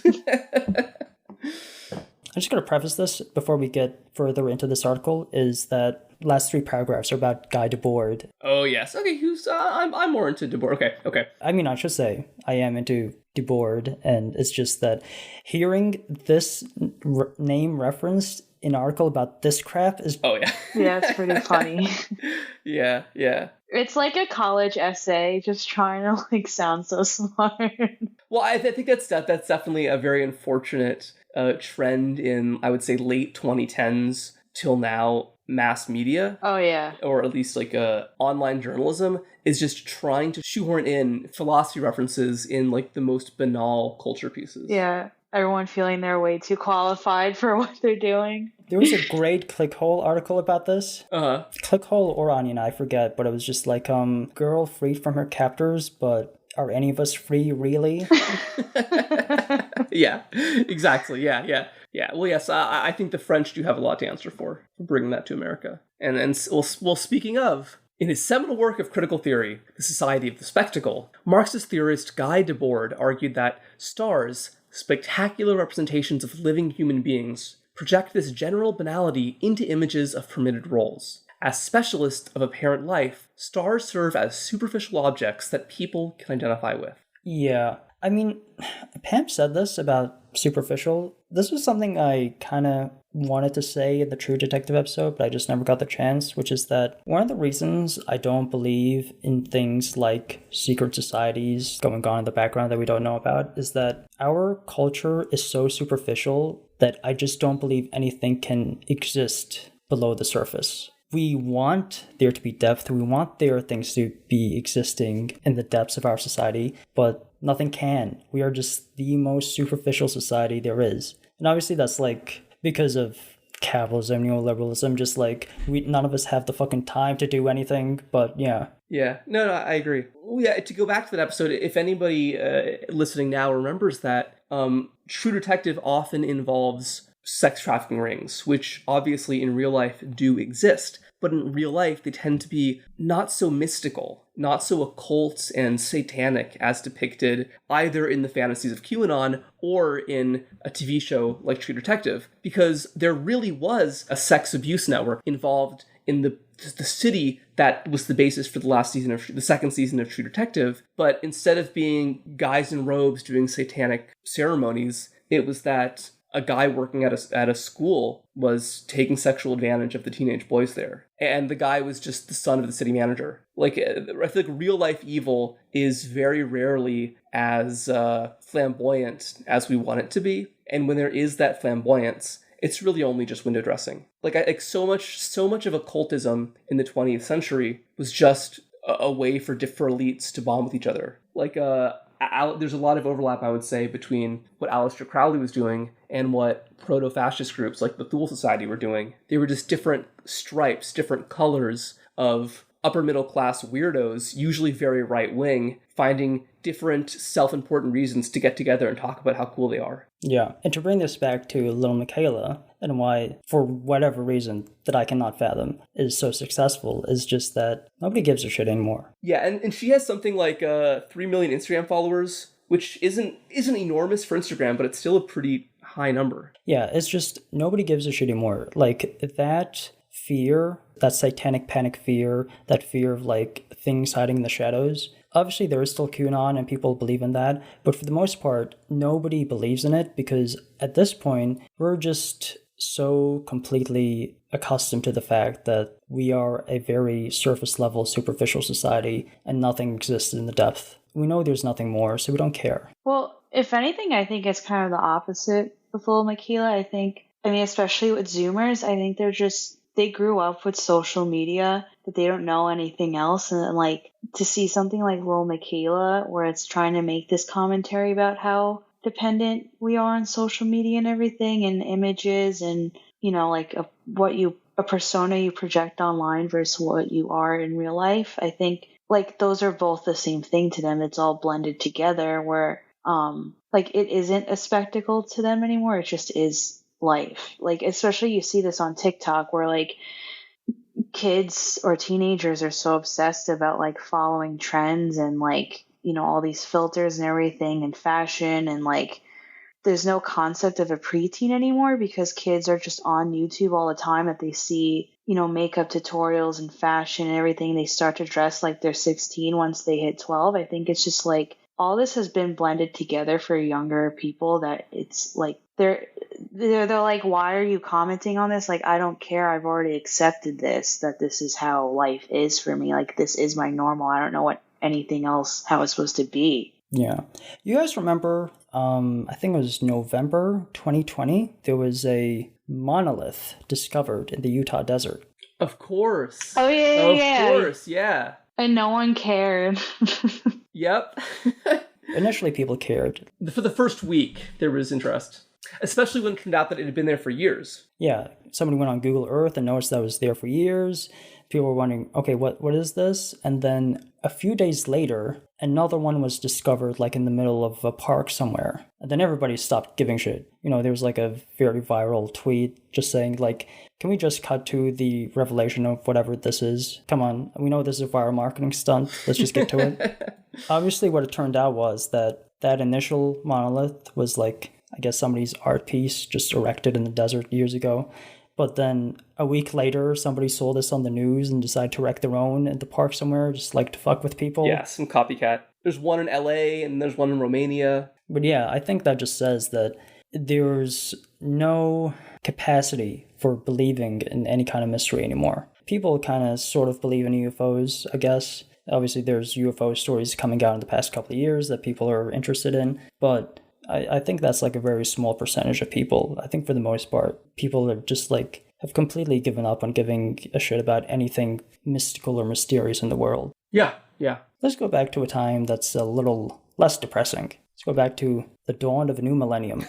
I'm just going to preface this before we get further into this article, is that last 3 paragraphs are about Guy Debord. Oh, yes. Okay, I'm more into Debord. Okay. I mean, I should say I am into Debord, and it's just that hearing this name referenced in an article about this crap is... Oh, yeah. Yeah, it's pretty funny. Yeah. It's like a college essay, just trying to like sound so smart. Well, I think that's definitely a very unfortunate trend in, I would say, late 2010s till now mass media. Oh, yeah. Or at least like online journalism is just trying to shoehorn in philosophy references in like the most banal culture pieces. Yeah. Everyone feeling they're way too qualified for what they're doing. There was a great Clickhole article about this. Uh-huh. Clickhole or Onion, I forget, but it was just like, girl freed from her captors, but are any of us free, really? Yeah, exactly. Yeah. Well, yes, I think the French do have a lot to answer for bringing that to America. And speaking of, in his seminal work of critical theory, The Society of the Spectacle, Marxist theorist Guy Debord argued that stars, spectacular representations of living human beings, project this general banality into images of permitted roles. As specialists of apparent life, stars serve as superficial objects that people can identify with. Yeah. I mean, Pam said this about superficial. This was something I kind of wanted to say in the True Detective episode, but I just never got the chance, which is that one of the reasons I don't believe in things like secret societies going on in the background that we don't know about is that our culture is so superficial that I just don't believe anything can exist below the surface. We want there to be depth. We want there are things to be existing in the depths of our society, but nothing can. We are just the most superficial society there is. And obviously that's like because of capitalism, neoliberalism, just like none of us have the fucking time to do anything, but yeah. Yeah, no, I agree. Well, yeah, to go back to that episode, if anybody listening now remembers that, True Detective often involves sex trafficking rings, which obviously in real life do exist, but in real life they tend to be not so mystical, not so occult and satanic as depicted either in the fantasies of QAnon or in a TV show like True Detective, because there really was a sex abuse network involved in the city that was the basis for the second season of True Detective, but instead of being guys in robes doing satanic ceremonies, it was that a guy working at a school was taking sexual advantage of the teenage boys there. And the guy was just the son of the city manager. Like, I feel like real life evil is very rarely as flamboyant as we want it to be. And when there is that flamboyance, it's really only just window dressing. Like so much of occultism in the 20th century was just a way for elites to bond with each other. Like, there's a lot of overlap, I would say, between what Aleister Crowley was doing and what proto-fascist groups like the Thule Society were doing. They were just different stripes, different colors of upper middle class weirdos, usually very right wing, finding different self-important reasons to get together and talk about how cool they are. Yeah, and to bring this back to Little Michaela, and why, for whatever reason that I cannot fathom, is so successful, is just that nobody gives a shit anymore. Yeah, and she has something like 3 million Instagram followers, which isn't enormous for Instagram, but it's still a pretty high number. Yeah, it's just nobody gives a shit anymore. Like, that fear, that satanic panic fear, that fear of, like, things hiding in the shadows. Obviously, there is still QAnon and people believe in that, but for the most part, nobody believes in it because at this point, we're just so completely accustomed to the fact that we are a very surface level, superficial society and nothing exists in the depth. We know there's nothing more, so we don't care. Well, if anything, I think it's kind of the opposite with Little Michaela. I mean, especially with Zoomers, I think they grew up with social media, but they don't know anything else. And like to see something like Little Michaela, where it's trying to make this commentary about how dependent we are on social media and everything, and images, and like a persona you project online versus what you are in real life. I think like those are both the same thing to them. It's all blended together where like it isn't a spectacle to them anymore. It just is life. Like especially you see this on TikTok where like kids or teenagers are so obsessed about like following trends and like all these filters and everything and fashion, and like there's no concept of a preteen anymore because kids are just on YouTube all the time that they see makeup tutorials and fashion and everything. They start to dress like they're 16 once they hit 12. I think it's just like all this has been blended together for younger people that it's like they're like, why are you commenting on this? Like, I don't care. I've already accepted that this is how life is for me. Like, this is my normal. I don't know what anything else, how it's supposed to be. Yeah. You guys remember, I think it was November 2020, there was a monolith discovered in the Utah desert. Of course. Oh, yeah. Of course, yeah. And no one cared. Yep. Initially, people cared. For the first week, there was interest. Especially when it turned out that it had been there for years. Yeah, somebody went on Google Earth and noticed that it was there for years. People were wondering, okay, what is this? And then a few days later, another one was discovered like in the middle of a park somewhere. And then everybody stopped giving shit. There was like a very viral tweet just saying like, can we just cut to the revelation of whatever this is? Come on, we know this is a viral marketing stunt. Let's just get to it. Obviously, what it turned out was that initial monolith was like, I guess somebody's art piece just erected in the desert years ago. But then a week later, somebody saw this on the news and decided to erect their own at the park somewhere, just like to fuck with people. Yeah, some copycat. There's one in LA and there's one in Romania. But yeah, I think that just says that there's no capacity for believing in any kind of mystery anymore. People kind of sort of believe in UFOs, I guess. Obviously, there's UFO stories coming out in the past couple of years that people are interested in, but I think that's like a very small percentage of people. I think for the most part, people are just like have completely given up on giving a shit about anything mystical or mysterious in the world. Yeah. Let's go back to a time that's a little less depressing. Let's go back to the dawn of a new millennium.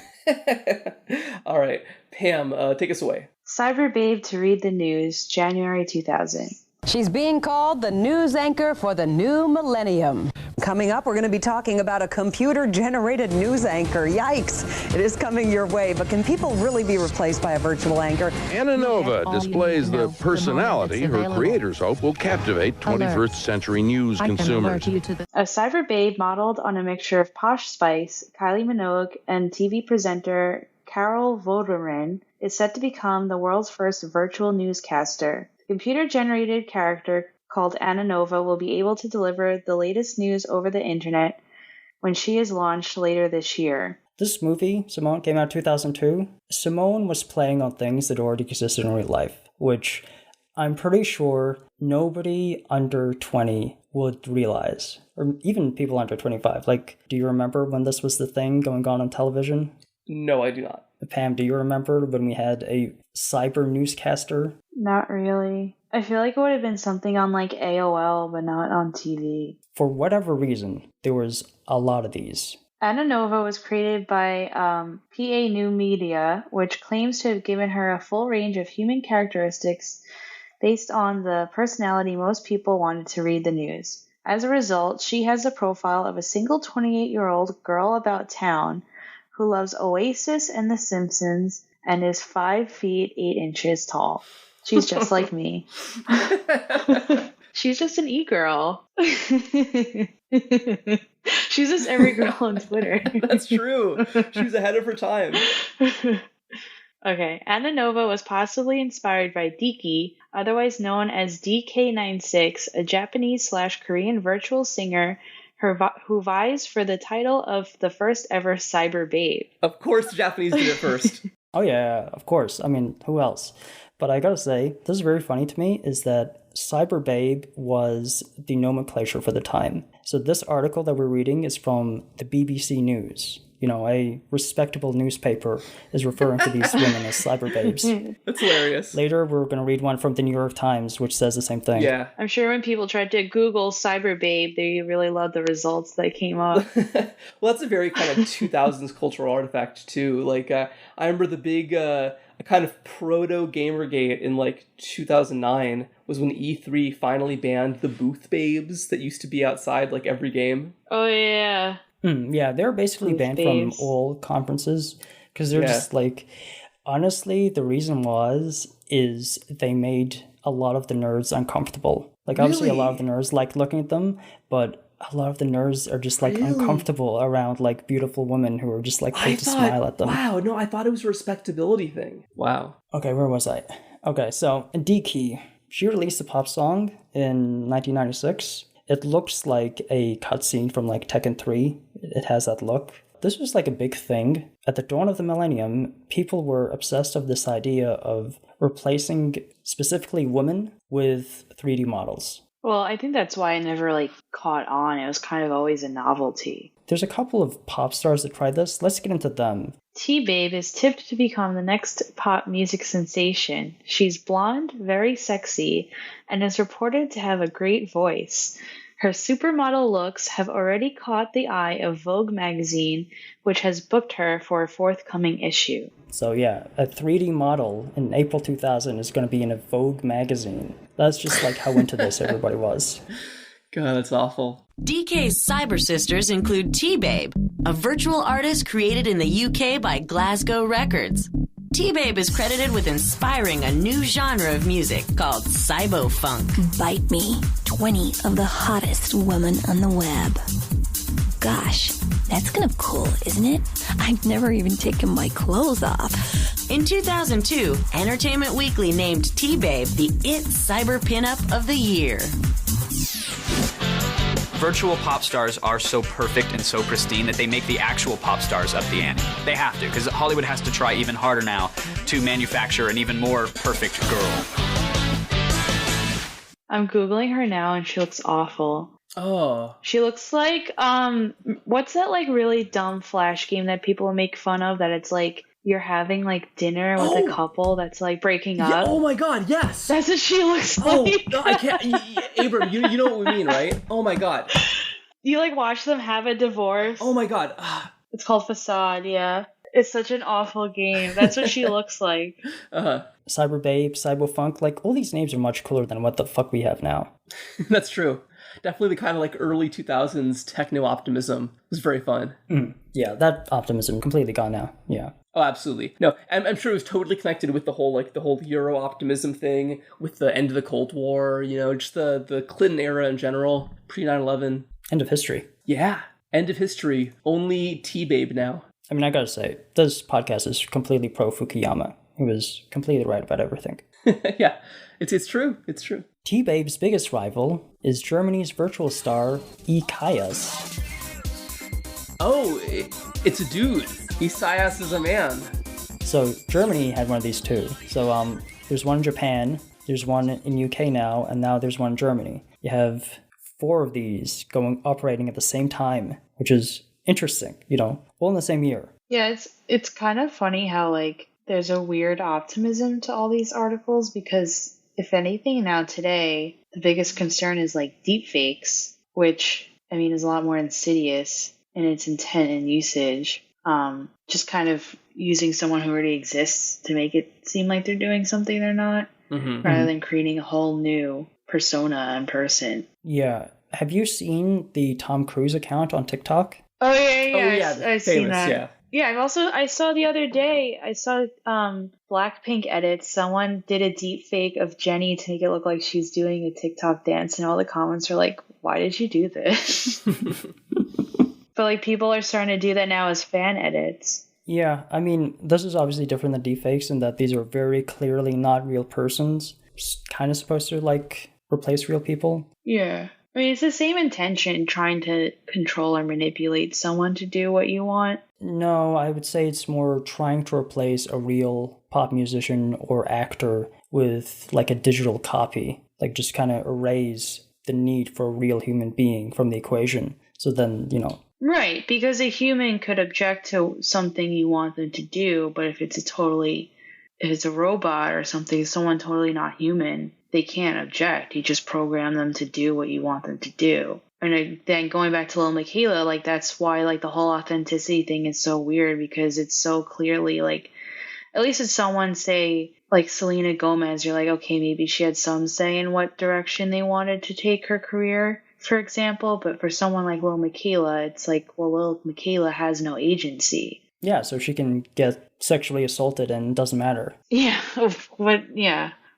All right. Pam, take us away. Cyber Babe to read the news, January 2000. She's being called the news anchor for the new millennium. Coming up, we're going to be talking about a computer-generated news anchor. Yikes! It is coming your way, but can people really be replaced by a virtual anchor? Ananova displays the personality her creators hope will captivate 21st century news consumers. A Cyber Babe modeled on a mixture of Posh Spice, Kylie Minogue, and TV presenter Carol Voderin is set to become the world's first virtual newscaster. Computer-generated character called Ananova will be able to deliver the latest news over the internet when she is launched later this year. This movie, Simone, came out in 2002. Simone was playing on things that already existed in real life, which I'm pretty sure nobody under 20 would realize, or even people under 25. Like, do you remember when this was the thing going on television? No, I do not. Pam, do you remember when we had a cyber newscaster? Not really. I feel like it would have been something on like AOL, but not on TV. For whatever reason, there was a lot of these. Ananova was created by PA New Media, which claims to have given her a full range of human characteristics based on the personality most people wanted to read the news. As a result, she has a profile of a single 28-year-old girl about town who loves Oasis and The Simpsons and is 5 feet 8 inches tall. She's just like me. She's just an e-girl. She's just every girl on Twitter. That's true. She was ahead of her time. Okay, Anna Nova was possibly inspired by Diki, otherwise known as DK96, a Japanese/Korean virtual singer who vies for the title of the first ever cyber babe. Of course the Japanese did it first. Oh yeah, of course. I mean, who else? But I gotta say, this is very funny to me, is that cyber babe was the nomenclature for the time. So this article that we're reading is from the BBC News. You know, a respectable newspaper is referring to these women as cyber babes. That's hilarious. Later, we're going to read one from the New York Times, which says the same thing. Yeah. I'm sure when people tried to Google cyber babe, they really loved the results that came up. Well, that's a very kind of 2000s cultural artifact, too. Like, I remember the big kind of proto-Gamergate in, like, 2009 was when E3 finally banned the booth babes that used to be outside, like, every game. Oh, yeah. Yeah, they're basically Booth banned babes. from all conferences because they're just like, honestly, the reason is they made a lot of the nerds uncomfortable. Like, obviously, a lot of the nerds like looking at them, but a lot of the nerds are just like uncomfortable around like beautiful women who are just like quick to smile at them. Wow, no, I thought it was a respectability thing. Wow. Okay, where was I? Okay, so Diki, she released a pop song in 1996. It looks like a cutscene from like Tekken 3. It has that look. This was like a big thing. At the dawn of the millennium, people were obsessed with this idea of replacing specifically women with 3D models. Well, I think that's why I never like caught on. It was kind of always a novelty. There's a couple of pop stars that tried this. Let's get into them. T-Babe is tipped to become the next pop music sensation. She's blonde, very sexy, and is reported to have a great voice. Her supermodel looks have already caught the eye of Vogue magazine, which has booked her for a forthcoming issue. So yeah, a 3D model in April 2000 is going to be in a Vogue magazine. That's just like how into this everybody was. God, that's awful. DK's cyber sisters include T-Babe, a virtual artist created in the UK by Glasgow Records. T-Babe is credited with inspiring a new genre of music called cybo-funk. Bite me, 20 of the hottest women on the web. Gosh, that's kind of cool, isn't it? I've never even taken my clothes off. In 2002, Entertainment Weekly named T-Babe the IT Cyber Pinup of the Year. Virtual pop stars are so perfect and so pristine that they make the actual pop stars up the ante. They have to, because Hollywood has to try even harder now to manufacture an even more perfect girl. I'm Googling her now and she looks awful. Oh. She looks like, what's that like really dumb Flash game that people make fun of that it's like you're having like dinner with a couple that's like breaking up? Yeah, oh my god, yes! That's what she looks like. Oh, no, I can't. Abram, you know what we mean, right? Oh my god. You like watch them have a divorce. Oh my god. It's called Facade, yeah. It's such an awful game. That's what she looks like. Uh-huh. Cyber Babe, Cyberfunk, like all these names are much cooler than what the fuck we have now. That's true. Definitely the kind of like early 2000s techno optimism was very fun. Yeah, that optimism completely gone now. Yeah. Oh, absolutely. No, I'm sure it was totally connected with the whole Euro optimism thing, with the end of the Cold War, you know, just the Clinton era in general, pre 9/11. End of history. Yeah, end of history. Only T-Babe now. I mean, I gotta say, this podcast is completely pro Fukuyama. He was completely right about everything. Yeah, it's true. It's true. T-Babe's biggest rival is Germany's virtual star, E09. Oh, it's a dude. Isaias is a man. So Germany had one of these too. So there's one in Japan, there's one in UK now, and now there's one in Germany. You have 4 of these operating at the same time, which is interesting, you know, all in the same year. Yeah, it's kind of funny how like there's a weird optimism to all these articles because if anything now today, the biggest concern is like deepfakes, which I mean is a lot more insidious in its intent and usage. Just kind of using someone who already exists to make it seem like they're doing something they're not. rather than creating a whole new persona in person. Yeah. Have you seen the Tom Cruise account on TikTok? Oh yeah. I've famous, seen that. yeah. Yeah, I saw the other day, Blackpink edits. Someone did a deep fake of Jennie to make it look like she's doing a TikTok dance, and all the comments are like, why did you do this? But like people are starting to do that now as fan edits. Yeah, I mean, this is obviously different than deepfakes in that these are very clearly not real persons. Kind of supposed to like replace real people. Yeah. I mean, it's the same intention, trying to control or manipulate someone to do what you want. No, I would say it's more trying to replace a real pop musician or actor with like a digital copy. Like just kind of erase the need for a real human being from the equation. So then, Right, because a human could object to something you want them to do, but if it's a robot or something, someone totally not human, they can't object. You just program them to do what you want them to do. And then going back to Lil Miquela, like that's why like the whole authenticity thing is so weird, because it's so clearly like, at least if someone say like Selena Gomez, you're like, okay, maybe she had some say in what direction they wanted to take her career, for example. But for someone like Lil Miquela, it's like, well, Lil Miquela has no agency. Yeah, so she can get sexually assaulted and it doesn't matter. Yeah,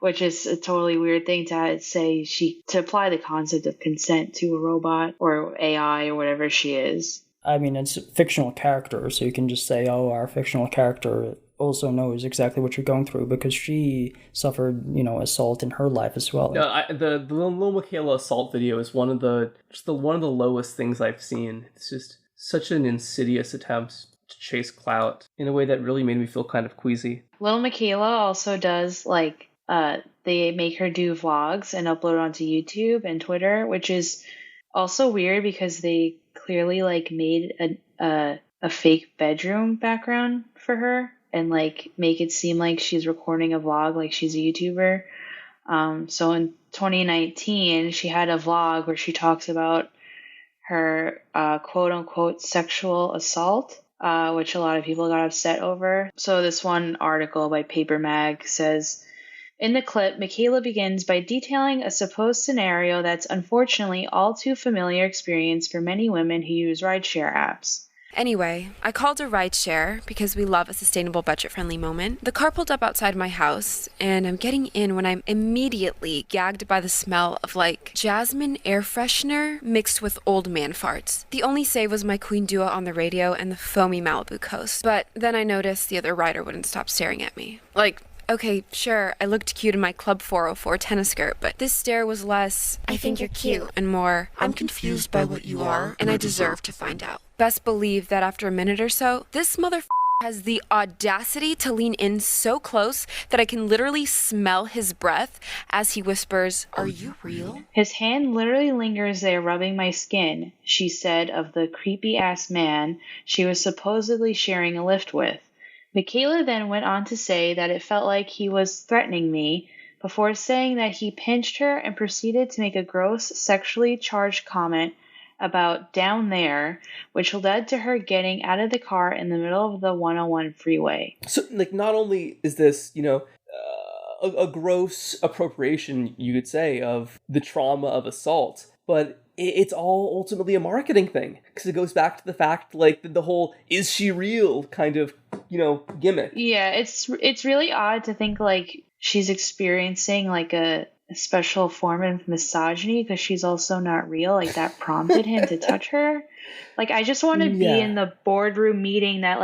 which is a totally weird thing to say, to apply the concept of consent to a robot or AI or whatever she is. I mean, it's a fictional character, so you can just say, oh, our fictional character also knows exactly what you're going through because she suffered, assault in her life as well. No, the Lil Miquela assault video is one of the lowest things I've seen. It's just such an insidious attempt to chase clout in a way that really made me feel kind of queasy. Lil Miquela also does they make her do vlogs and upload onto YouTube and Twitter, which is also weird because they clearly made a fake bedroom background for her and make it seem like she's recording a vlog, like she's a YouTuber. So in 2019, she had a vlog where she talks about her quote unquote sexual assault, which a lot of people got upset over. So this one article by Paper Mag says, in the clip, Miquela begins by detailing a supposed scenario that's unfortunately all too familiar experience for many women who use rideshare apps. Anyway, I called a rideshare because we love a sustainable, budget-friendly moment. The car pulled up outside my house, and I'm getting in when I'm immediately gagged by the smell of jasmine air freshener mixed with old man farts. The only save was my Queen Dua on the radio and the foamy Malibu coast. But then I noticed the other rider wouldn't stop staring at me. Okay, sure, I looked cute in my Club 404 tennis skirt, but this stare was less, I think you're cute, and more, I'm confused by what you are, and I deserve to find out. Best believe that after a minute or so, this has the audacity to lean in so close that I can literally smell his breath as he whispers, "Are you real?" His hand literally lingers there rubbing my skin, she said of the creepy-ass man she was supposedly sharing a lift with. Miquela then went on to say that it felt like he was threatening me, before saying that he pinched her and proceeded to make a gross, sexually charged comment about down there, which led to her getting out of the car in the middle of the 101 freeway. So, not only is this, a gross appropriation, you could say, of the trauma of assault, but it's all ultimately a marketing thing, because it goes back to the fact, the whole "is she real" kind of, gimmick. Yeah, it's really odd to think she's experiencing a special form of misogyny because she's also not real. That prompted him to touch her. I just want to be in the boardroom meeting that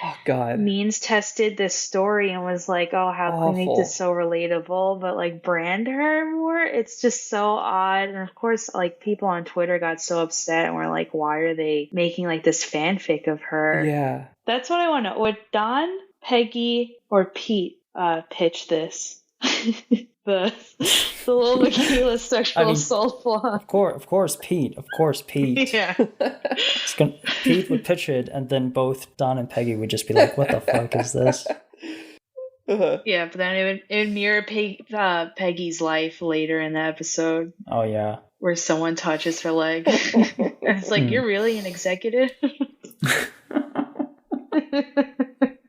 oh god, means tested this story and was oh, how can we make this so relatable, but brand her more. It's just so odd. And of course, people on Twitter got so upset and were why are they making this fanfic of her? Yeah, that's what I want to know. Would Don, Peggy, or Pete pitch this? the Lil Miquela sexual assault vlog. Of course, Pete. Yeah. Pete would pitch it, and then both Don and Peggy would just be like, "What the fuck is this?" Yeah, but then it would mirror Peggy's life later in the episode. Oh yeah, where someone touches her leg. And it's you're really an executive.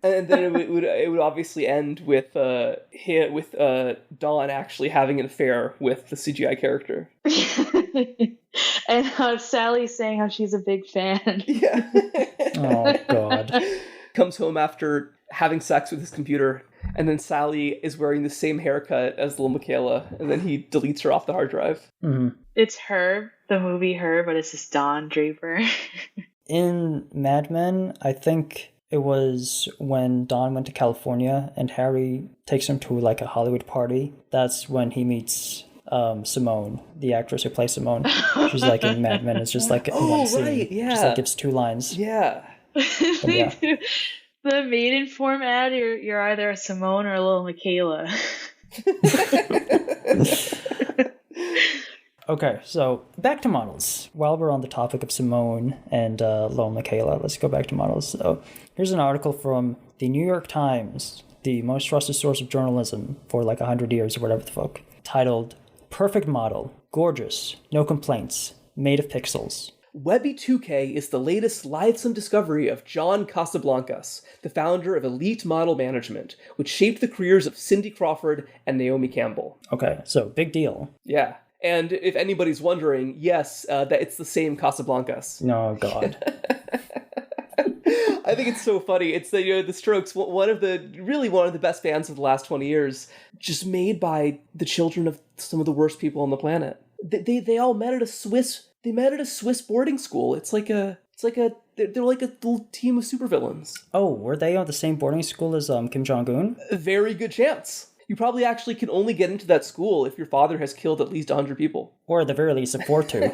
And and then it would obviously end with Dawn actually having an affair with the CGI character. And Sally saying how she's a big fan. Yeah. Oh, God. Comes home after having sex with his computer, and then Sally is wearing the same haircut as little Michaela, and then he deletes her off the hard drive. Mm-hmm. It's Her, the movie Her, but it's just Dawn Draper. In Mad Men, I think it was when Dawn went to California and Harry takes him to like a Hollywood party. That's when he meets Simone, the actress who plays Simone. She's like in Mad Men. It's just like one scene. Right, yeah. Just like gives 2 lines. Yeah. Yeah. The maiden form ad, you're either a Simone or a little Michaela. Okay, so back to models. While we're on the topic of Simone and Lone Michaela, let's go back to models. So here's an article from the New York Times, the most trusted source of journalism for like 100 years or whatever the fuck, titled, "Perfect Model, Gorgeous, No Complaints, Made of Pixels." Webby 2K is the latest lithesome discovery of John Casablancas, the founder of Elite Model Management, which shaped the careers of Cindy Crawford and Naomi Campbell. Okay, so big deal. Yeah. And if anybody's wondering, yes, that it's the same Casablancas. No, God. I think it's so funny. It's the Strokes, one of the best bands of the last 20 years, just made by the children of some of the worst people on the planet. They all met at a Swiss boarding school. They're like a little team of supervillains. Oh, were they on the same boarding school as Kim Jong-un? A very good chance. You probably actually can only get into that school if your father has killed at least 100 people. Or at the very least, afford to.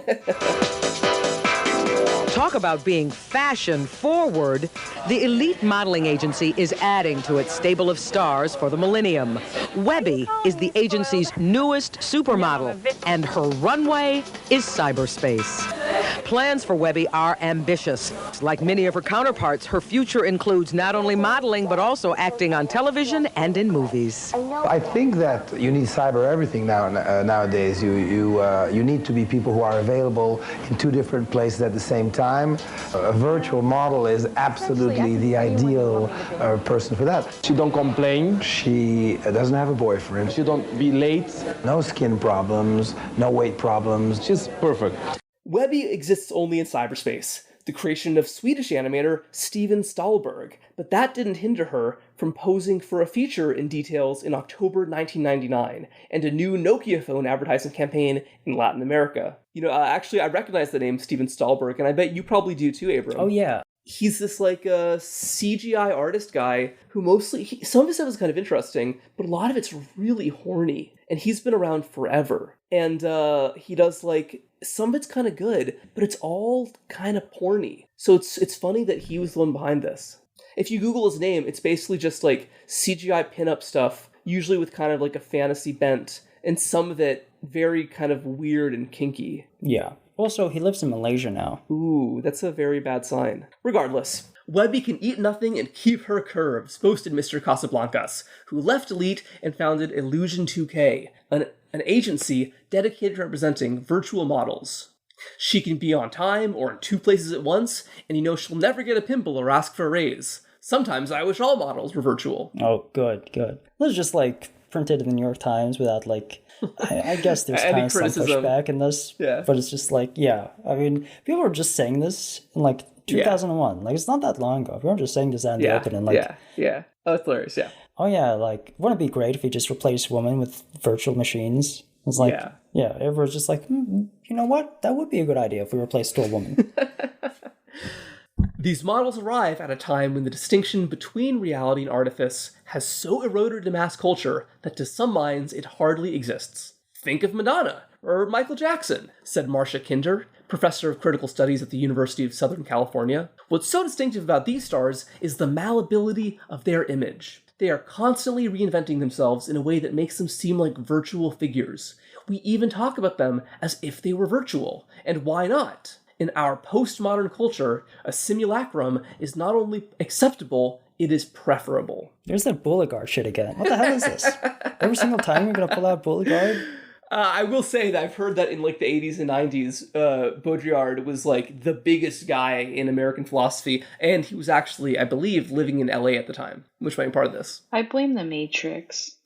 Talk about being fashion forward. The Elite Modeling Agency is adding to its stable of stars for the millennium. Webby is the agency's newest supermodel, and her runway is cyberspace. Plans for Webby are ambitious. Like many of her counterparts, her future includes not only modeling, but also acting on television and in movies. I think that you need cyber everything nowadays. You need to be people who are available in 2 different places at the same time. A virtual model is absolutely the ideal person for that. She don't complain. She doesn't have a boyfriend. She don't be late. No skin problems, no weight problems. She's perfect. Webby exists only in cyberspace, the creation of Swedish animator Steven Stallberg, but that didn't hinder her from posing for a feature in Details in October 1999 and a new Nokia phone advertising campaign in Latin America. Actually, I recognize the name Steven Stallberg, and I bet you probably do too, Abram. Oh, yeah. He's this CGI artist guy who some of his stuff is kind of interesting, but a lot of it's really horny. And he's been around forever. And he does some of it's kind of good, but it's all kind of porny. So it's funny that he was the one behind this. If you Google his name, it's basically just CGI pinup stuff, usually with kind of a fantasy bent, and some of it very kind of weird and kinky. Yeah. Also, he lives in Malaysia now. Ooh, that's a very bad sign. Regardless, Webby can eat nothing and keep her curves, boasted Mr. Casablancas, who left Elite and founded Illusion 2K, an agency dedicated to representing virtual models. She can be on time or in 2 places at once, and she'll never get a pimple or ask for a raise. Sometimes I wish all models were virtual. Oh, good. This is just printed in the New York Times without I guess there's kind of some pushback in this, yeah. But it's just I mean, people were just saying this in 2001. Yeah. It's not that long ago. People were just saying this out in the open and yeah. Oh, it's hilarious, yeah. Oh yeah, wouldn't it be great if you just replaced women with virtual machines? It's yeah, everyone's just you know what? That would be a good idea if we replaced a woman. These models arrive at a time when the distinction between reality and artifice has so eroded into mass culture that to some minds it hardly exists. Think of Madonna or Michael Jackson, said Marcia Kinder, professor of critical studies at the University of Southern California. What's so distinctive about these stars is the malleability of their image. They are constantly reinventing themselves in a way that makes them seem like virtual figures. We even talk about them as if they were virtual. And why not? In our postmodern culture, a simulacrum is not only acceptable, it is preferable. There's that Beauregard shit again. What the hell is this? Every single time you're going to pull out Beauregard? I will say that I've heard that in like the 80s and 90s, Baudrillard was like the biggest guy in American philosophy, and he was actually, I believe, living in LA at the time, which might be part of this. I blame the Matrix.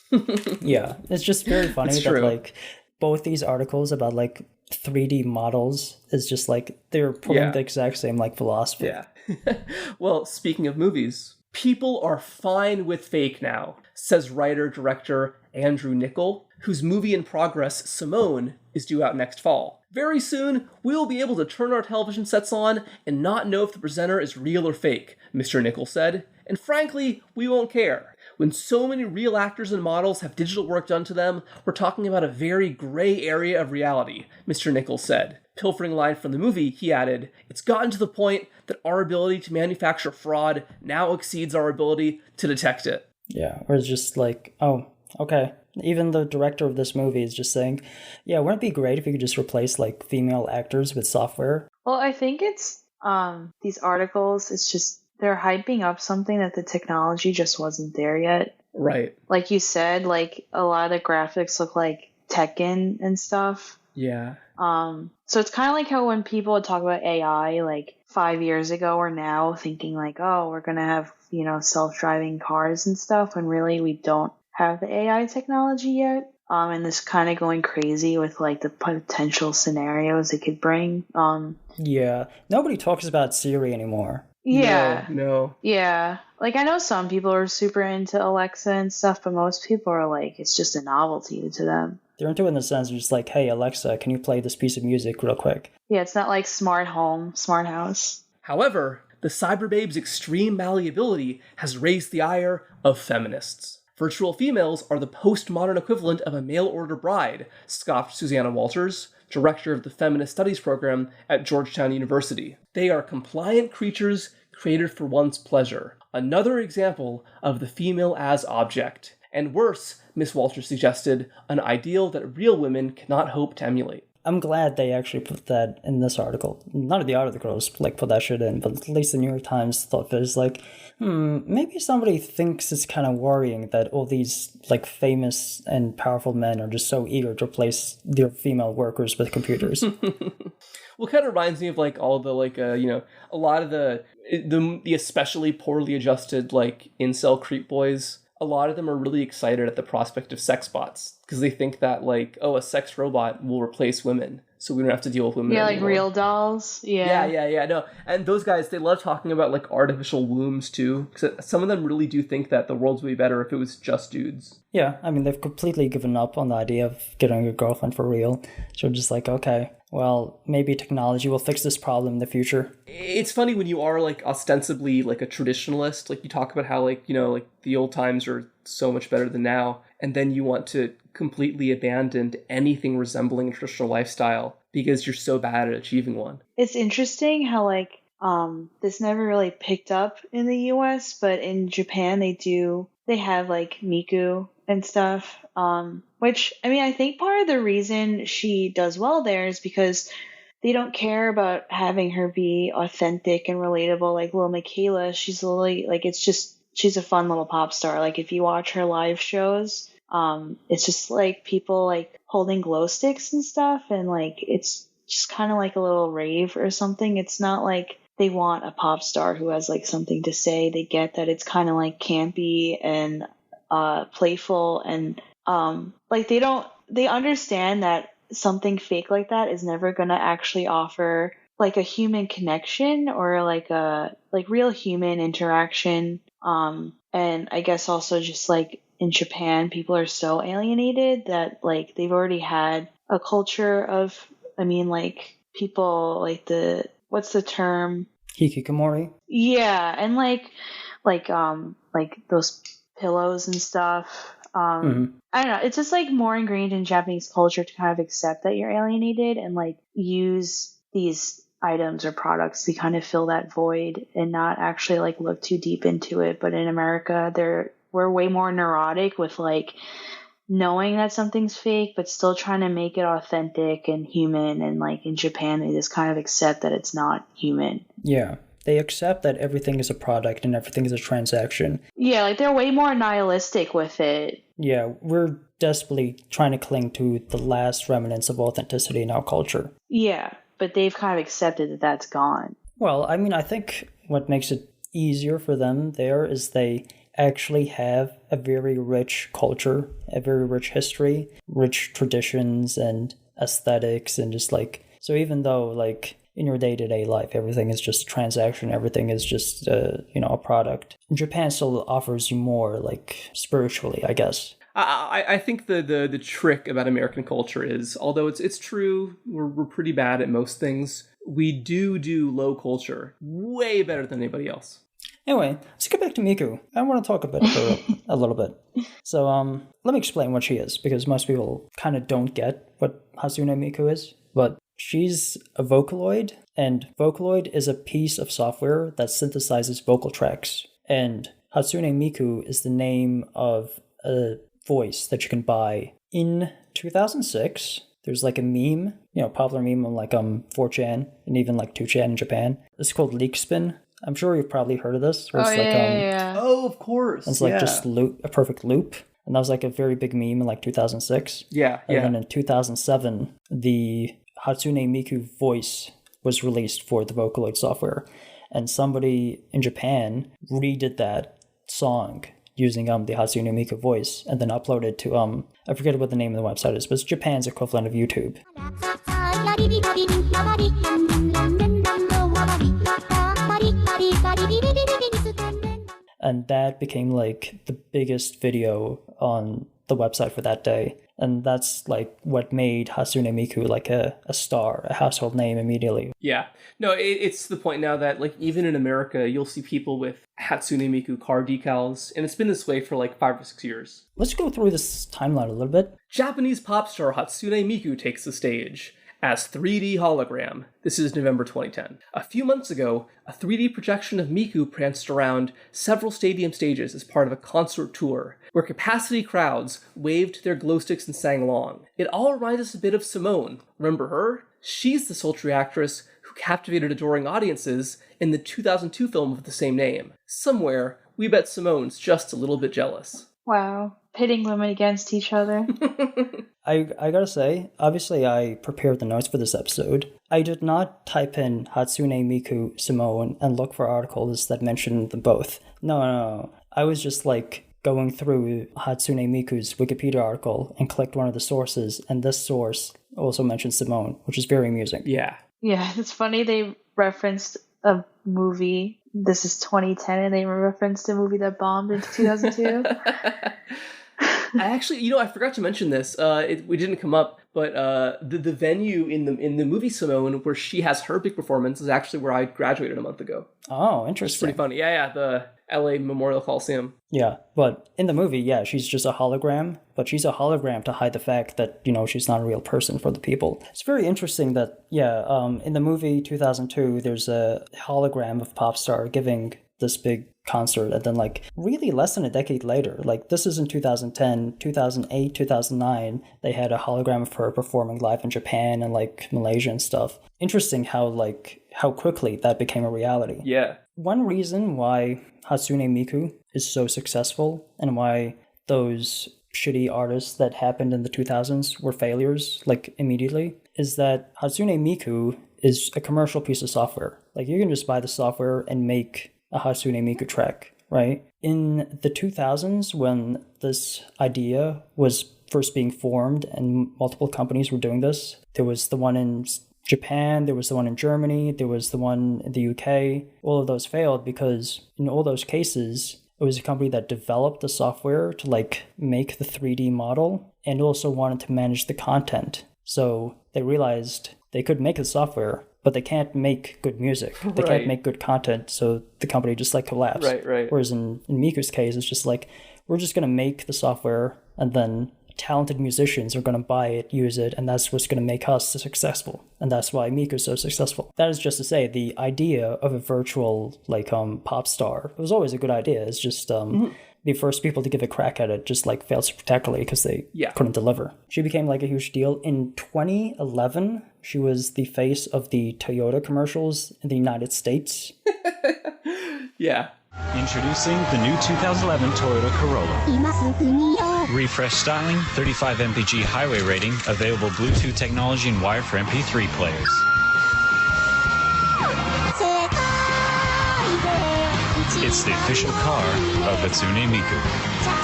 Yeah, it's just very funny It's that true. like both these articles about like 3D models is just like they're pulling Yeah. the exact same like philosophy. Yeah. Well, speaking of movies, people are fine with fake now, says writer-director Andrew Niccol, whose movie in progress, Simone, is due out next fall. Very soon, we'll be able to turn our television sets on and not know if the presenter is real or fake, Mr. Niccol said. And frankly, we won't care. When so many real actors and models have digital work done to them, we're talking about a very gray area of reality, Mr. Niccol said. Pilfering a line from the movie, he added, "It's gotten to the point that our ability to manufacture fraud now exceeds our ability to detect it." Yeah, or it's just like, oh, okay. Even the director of this movie is just saying, yeah, wouldn't it be great if you could just replace like female actors with software? Well, I think it's these articles, it's just they're hyping up something that the technology just wasn't there yet. Right. Like you said, like a lot of the graphics look like Tekken and stuff. Yeah. So it's kind of like how when people would talk about AI like 5 years ago or now, thinking like, oh, we're gonna have, you know, self-driving cars and stuff, when really we don't have the AI technology yet. And this kind of going crazy with like the potential scenarios it could bring. Yeah, nobody talks about Siri anymore. Yeah. No. Yeah. Like I know some people are super into Alexa and stuff, but most people are like, it's just a novelty to them. They're into it in the sense of just like, hey, Alexa, can you play this piece of music real quick? Yeah, it's not like smart home, smart house. However, the cyberbabe's extreme malleability has raised the ire of feminists. Virtual females are the postmodern equivalent of a mail-order bride, scoffed Susanna Walters, director of the Feminist Studies program at Georgetown University. They are compliant creatures created for one's pleasure. Another example of the female as object. And worse, Miss Walters suggested, an ideal that real women cannot hope to emulate. I'm glad they actually put that in this article. None of the articles like put that shit in, but at least the New York Times thought it was like, maybe somebody thinks it's kind of worrying that all these like famous and powerful men are just so eager to replace their female workers with computers. Well, it kind of reminds me of like all the like a lot of the especially poorly adjusted like incel creep boys. A lot of them are really excited at the prospect of sex bots because they think that like, oh, a sex robot will replace women, so we don't have to deal with women Yeah, anymore. like real dolls. Yeah. Yeah. No, and those guys, they love talking about like artificial wombs too. Because some of them really do think that the world would be better if it was just dudes. Yeah, I mean, they've completely given up on the idea of getting a girlfriend for real. So just like, okay, well, maybe technology will fix this problem in the future. It's funny when you are like ostensibly like a traditionalist, like you talk about how like, like the old times are so much better than now. And then you want to completely abandon anything resembling a traditional lifestyle because you're so bad at achieving one. It's interesting how like this never really picked up in the US, but in Japan they have like Miku and stuff. Which I mean I think part of the reason she does well there is because they don't care about having her be authentic and relatable like Lil Michaela. She's literally like she's a fun little pop star. Like if you watch her live shows, it's just like people like holding glow sticks and stuff, and like it's just kind of like a little rave or something. It's not like they want a pop star who has like something to say. They get that it's kind of like campy and playful, and like they understand that something fake like that is never gonna actually offer like a human connection or like a like real human interaction. And I guess also just like in Japan, people are so alienated that like they've already had a culture of, I mean, like people like what's the term? Hikikomori? Yeah, and like those pillows and stuff. I don't know. It's just like more ingrained in Japanese culture to kind of accept that you're alienated and like use these items or products to kind of fill that void and not actually like look too deep into it. But in America, we're way more neurotic with like knowing that something's fake, but still trying to make it authentic and human. And like in Japan, they just kind of accept that it's not human. Yeah. they accept that everything is a product and everything is a transaction. Yeah, like they're way more nihilistic with it. Yeah, we're desperately trying to cling to the last remnants of authenticity in our culture. Yeah, but they've kind of accepted that that's gone. Well, I mean, I think what makes it easier for them there is they actually have a very rich culture, a very rich history, rich traditions and aesthetics, and just like, so even though like in your day-to-day life everything is just a transaction, everything is just a product, Japan still offers you more like spiritually, I guess. I think the trick about American culture is, although it's true, we're pretty bad at most things, we do low culture way better than anybody else. Anyway, let's get back to Miku. I want to talk about her a little bit. So, let me explain what she is, because most people kind of don't get what Hatsune Miku is. But she's a Vocaloid, and Vocaloid is a piece of software that synthesizes vocal tracks. And Hatsune Miku is the name of a voice that you can buy. In 2006, there's like a meme, popular meme on like 4chan and even like 2chan in Japan. It's called Leak Spin. I'm sure you've probably heard of this. Where it's yeah. Oh, of course. It's like just a perfect loop. And that was like a very big meme in like 2006. Yeah, And then in 2007, the Hatsune Miku voice was released for the Vocaloid software. And somebody in Japan redid that song using the Hatsune Miku voice and then uploaded to, I forget what the name of the website is, but it's Japan's equivalent of YouTube. And that became like the biggest video on the website for that day. And that's like what made Hatsune Miku like a star, a household name immediately. Yeah. No, it's the point now that like even in America, you'll see people with Hatsune Miku car decals. And it's been this way for like 5 or 6 years. Let's go through this timeline a little bit. Japanese pop star Hatsune Miku takes the stage as 3D hologram. This is November 2010. A few months ago, a 3D projection of Miku pranced around several stadium stages as part of a concert tour, where capacity crowds waved their glow sticks and sang along. It all reminds us a bit of Simone. Remember her? She's the sultry actress who captivated adoring audiences in the 2002 film of the same name. Somewhere, we bet Simone's just a little bit jealous. Wow. Pitting women against each other. I gotta say, obviously I prepared the notes for this episode. I did not type in Hatsune Miku Simone and look for articles that mentioned them both. No. I was just like going through Hatsune Miku's Wikipedia article and clicked one of the sources, and this source also mentioned Simone, which is very amusing. Yeah. Yeah, it's funny they referenced a movie. This is 2010, and they referenced a movie that bombed in 2002. I actually, I forgot to mention this. We didn't come up, but the venue in the movie Simone, where she has her big performance, is actually where I graduated a month ago. Oh, interesting. It's pretty funny. Yeah, the LA Memorial Coliseum. Yeah, but in the movie, yeah, she's just a hologram, but she's a hologram to hide the fact that, she's not a real person for the people. It's very interesting that, in the movie 2002, there's a hologram of Popstar giving this big concert, and then like really less than a decade later, like this is in 2010, 2008, 2009, they had a hologram of her performing live in Japan and like Malaysia and stuff. Interesting how quickly that became a reality. Yeah. One reason why Hatsune Miku is so successful and why those shitty artists that happened in the 2000s were failures like immediately is that Hatsune Miku is a commercial piece of software. Like you can just buy the software and make a Hatsune Miku track, right? In the 2000s, when this idea was first being formed and multiple companies were doing this, there was the one in Japan, there was the one in Germany, there was the one in the UK. All of those failed because in all those cases, it was a company that developed the software to like make the 3D model and also wanted to manage the content. So they realized they could make the software, but they can't make good music. They can't make good content, so the company just like collapsed. Right. Whereas in Miku's case, it's just like, we're just going to make the software, and then talented musicians are going to buy it, use it, and that's what's going to make us successful. And that's why Miku's so successful. That is just to say, the idea of a virtual like pop star, it was always a good idea. It's just the first people to give a crack at it just like failed spectacularly because they couldn't deliver. She became like a huge deal. In 2011, she was the face of the Toyota commercials in the United States. Yeah. Introducing the new 2011 Toyota Corolla. Refresh styling, 35 mpg highway rating, available Bluetooth technology and wire for MP3 players. It's the official car of Hatsune Miku.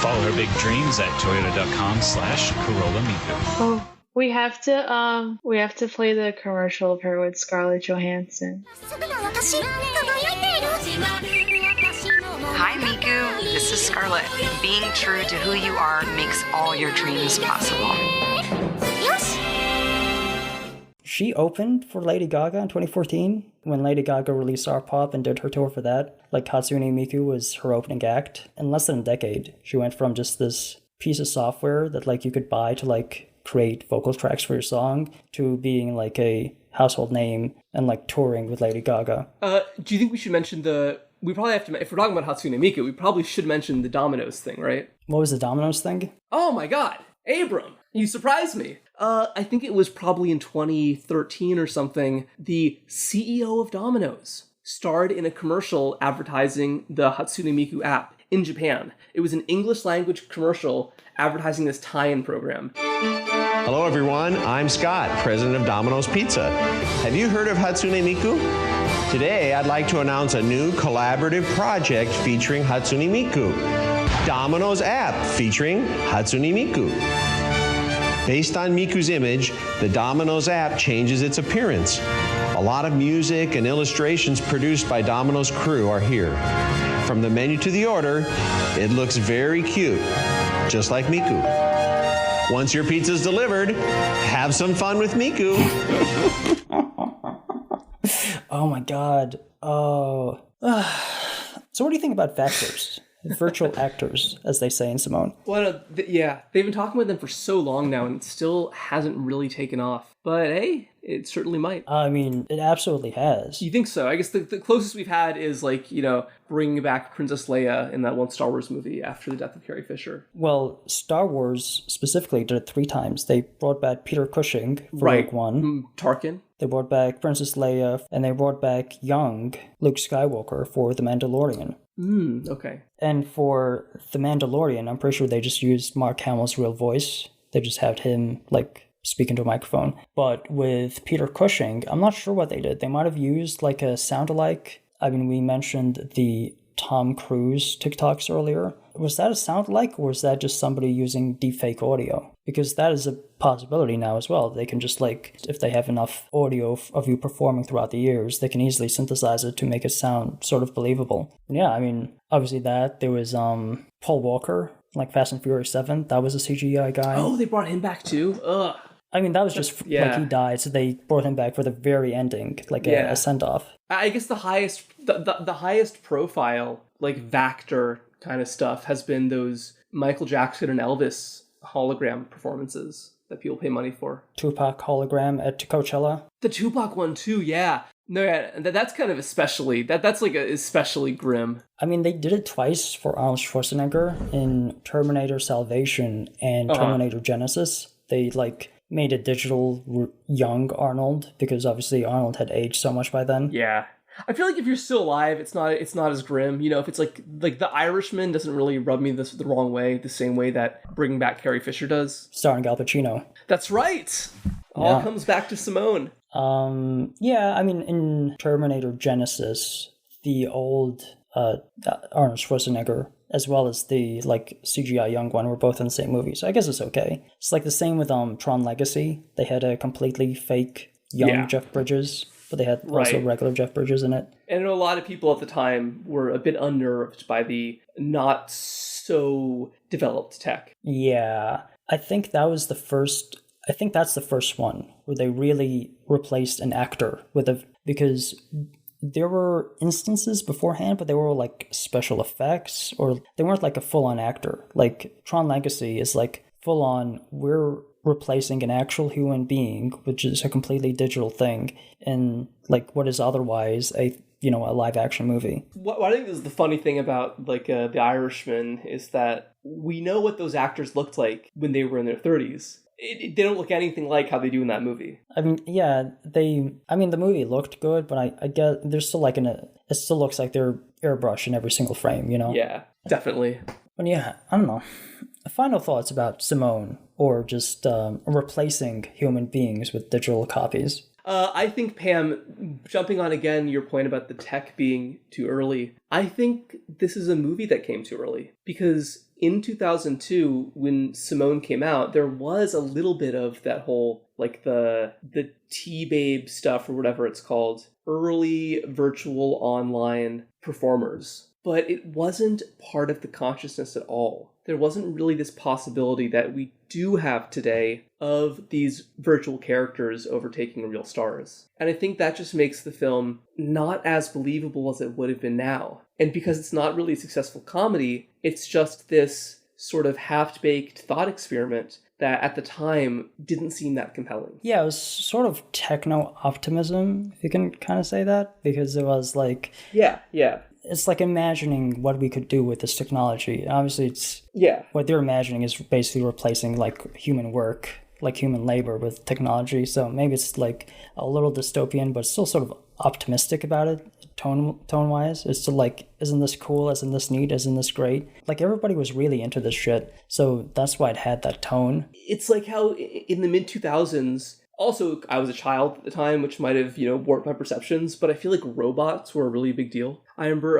Follow her big dreams at toyota.com/Corolla Miku. Oh, we have to play the commercial of her with Scarlett Johansson. Hi, Miku. This is Scarlett. Being true to who you are makes all your dreams possible. She opened for Lady Gaga in 2014 when Lady Gaga released Art Pop and did her tour for that. Like, Hatsune Miku was her opening act. In less than a decade, she went from just this piece of software that, like, you could buy to, like, create vocal tracks for your song to being, like, a household name and, like, touring with Lady Gaga. Do you think we should mention we probably have to, if we're talking about Hatsune Miku, we probably should mention the Dominoes thing, right? What was the Dominoes thing? Oh my god, Abram, you surprised me. I think it was probably in 2013 or something, the CEO of Domino's starred in a commercial advertising the Hatsune Miku app in Japan. It was an English language commercial advertising this tie-in program. Hello everyone, I'm Scott, president of Domino's Pizza. Have you heard of Hatsune Miku? Today I'd like to announce a new collaborative project featuring Hatsune Miku. Domino's app featuring Hatsune Miku. Based on Miku's image, the Domino's app changes its appearance. A lot of music and illustrations produced by Domino's crew are here. From the menu to the order, it looks very cute, just like Miku. Once your pizza's delivered, have some fun with Miku. Oh my god. Oh. So what do you think about Vectors? Virtual actors, as they say in Simone. Well, yeah, they've been talking about them for so long now, and it still hasn't really taken off. But hey, it certainly might. I mean, it absolutely has. You think so? I guess the closest we've had is, like, you know, bringing back Princess Leia in that one Star Wars movie after the death of Carrie Fisher. Well, Star Wars specifically did it 3 times. They brought back Peter Cushing for Rogue One. Tarkin. They brought back Princess Leia, and they brought back young Luke Skywalker for The Mandalorian. Okay. And for The Mandalorian, I'm pretty sure they just used Mark Hamill's real voice. They just had him, like, speak into a microphone. But with Peter Cushing, I'm not sure what they did. They might have used, like, a sound-alike. I mean, we mentioned the Tom Cruise TikToks earlier. Was that a sound-alike, or was that just somebody using deepfake audio? Because that is a possibility now as well. They can just, like, if they have enough audio of you performing throughout the years, they can easily synthesize it to make it sound sort of believable. Yeah, I mean, obviously that. There was Paul Walker, like Fast and Furious 7. That was a CGI guy. Oh, they brought him back too? Ugh. I mean, that was just, like, he died, so they brought him back for the very ending, like a send-off. I guess the highest profile, like, Vactor kind of stuff has been those Michael Jackson and Elvis hologram performances that people pay money for. Tupac hologram at Coachella. The Tupac one too, yeah. No, yeah, that's kind of especially, that's like especially grim. I mean, they did it twice for Arnold Schwarzenegger in Terminator Salvation and Terminator Genesis. They, like, made a digital young Arnold, because obviously Arnold had aged so much by then. Yeah. I feel like if you're still alive, it's not as grim. You know, if it's like The Irishman doesn't really rub me the wrong way, the same way that bringing back Carrie Fisher does. Starring Al Pacino. That's right. All comes back to Simone. Yeah, I mean, in Terminator Genesis, the old Arnold Schwarzenegger, as well as the, like, CGI young one, were both in the same movie, so I guess it's okay. It's like the same with Tron Legacy. They had a completely fake young Jeff Bridges, but they had also regular Jeff Bridges in it. And I know a lot of people at the time were a bit unnerved by the not so developed tech. Yeah, I think that's the first one where they really replaced an actor because there were instances beforehand, but they were like special effects, or they weren't like a full-on actor. Like Tron Legacy is like full-on, we're replacing an actual human being, which is a completely digital thing, in like what is otherwise a live action movie. What I think is the funny thing about like The Irishman is that we know what those actors looked like when they were in their 30s. they don't look anything like how they do in that movie. I mean, yeah, the movie looked good, but I guess there's still like it still looks like they're airbrush in every single frame, you know? Yeah, definitely. But yeah, I don't know. Final thoughts about Simone, or just replacing human beings with digital copies. I think, Pam, jumping on again your point about the tech being too early, I think this is a movie that came too early. Because in 2002, when Simone came out, there was a little bit of that whole, like, the T-Babe stuff, or whatever it's called, early virtual online performers. But it wasn't part of the consciousness at all. There wasn't really this possibility that we do have today of these virtual characters overtaking real stars. And I think that just makes the film not as believable as it would have been now. And because it's not really a successful comedy, it's just this sort of half-baked thought experiment that at the time didn't seem that compelling. Yeah, it was sort of techno-optimism, if you can kind of say that, because it was like... Yeah. It's like imagining what we could do with this technology. And obviously, what they're imagining is basically replacing like human work, like human labor with technology. So maybe it's like a little dystopian, but still sort of optimistic about it, tone-wise. It's still like, isn't this cool? Isn't this neat? Isn't this great? Like everybody was really into this shit. So that's why it had that tone. It's like how in the mid-2000s, also, I was a child at the time, which might have, warped my perceptions, but I feel like robots were a really big deal. I remember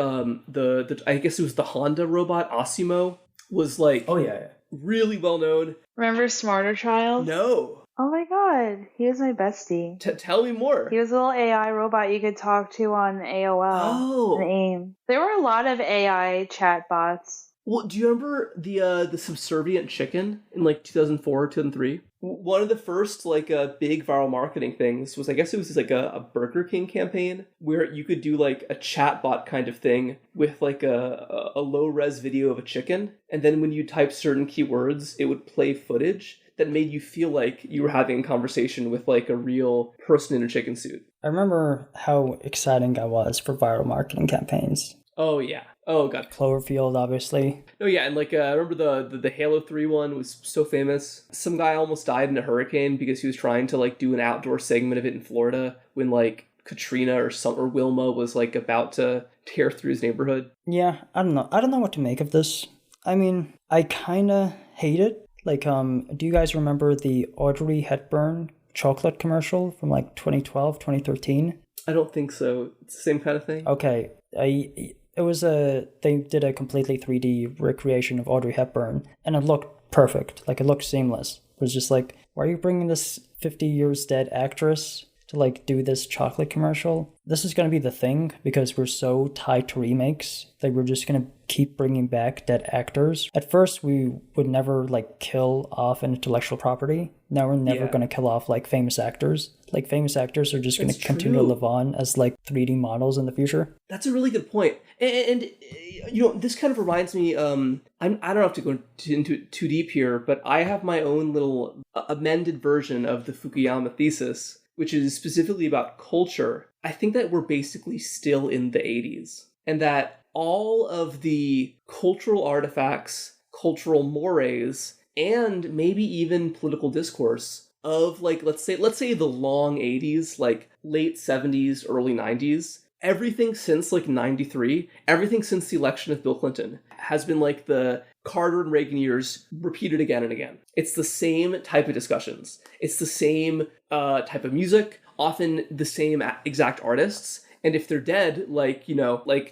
I guess it was the Honda robot, Asimo, was like... Oh, yeah. Really well known. Remember Smarter Child? No. Oh my god, he was my bestie. Tell me more. He was a little AI robot you could talk to on AOL and AIM. There were a lot of AI chatbots. Well, do you remember the subservient chicken in like 2004, 2003? One of the first big viral marketing things was, I guess it was like a Burger King campaign where you could do like a chatbot kind of thing with like a low res video of a chicken, and then when you type certain keywords, it would play footage that made you feel like you were having a conversation with like a real person in a chicken suit. I remember how exciting I was for viral marketing campaigns. Oh yeah. Oh god. Cloverfield, obviously. Oh yeah, and I remember the Halo 3 one was so famous. Some guy almost died in a hurricane because he was trying to do an outdoor segment of it in Florida when Katrina or Wilma was about to tear through his neighborhood. Yeah, I don't know. I don't know what to make of this. I mean, I kind of hate it. Do you guys remember the Audrey Hepburn chocolate commercial from 2012, 2013? I don't think so. It's the same kind of thing. Okay. They did a completely 3D recreation of Audrey Hepburn, and it looked perfect. It looked seamless. It was just why are you bringing this 50 years dead actress to do this chocolate commercial? This is going to be the thing because we're so tied to remakes that we're just going to keep bringing back dead actors. At first, we would never kill off an intellectual property. Now we're never going to kill off famous actors. Famous actors are just going to continue to live on as 3D models in the future. That's a really good point. And this kind of reminds me, I don't have to go into it too deep here, but I have my own little amended version of the Fukuyama thesis, which is specifically about culture. I think that we're basically still in the 80s, and that all of the cultural artifacts, cultural mores, and maybe even political discourse of let's say the long 80s, late 70s, early 90s, everything since 93, everything since the election of Bill Clinton has been the Carter and Reagan years repeated again and again. It's the same type of discussions. It's the same type of music, often the same exact artists. And if they're dead, like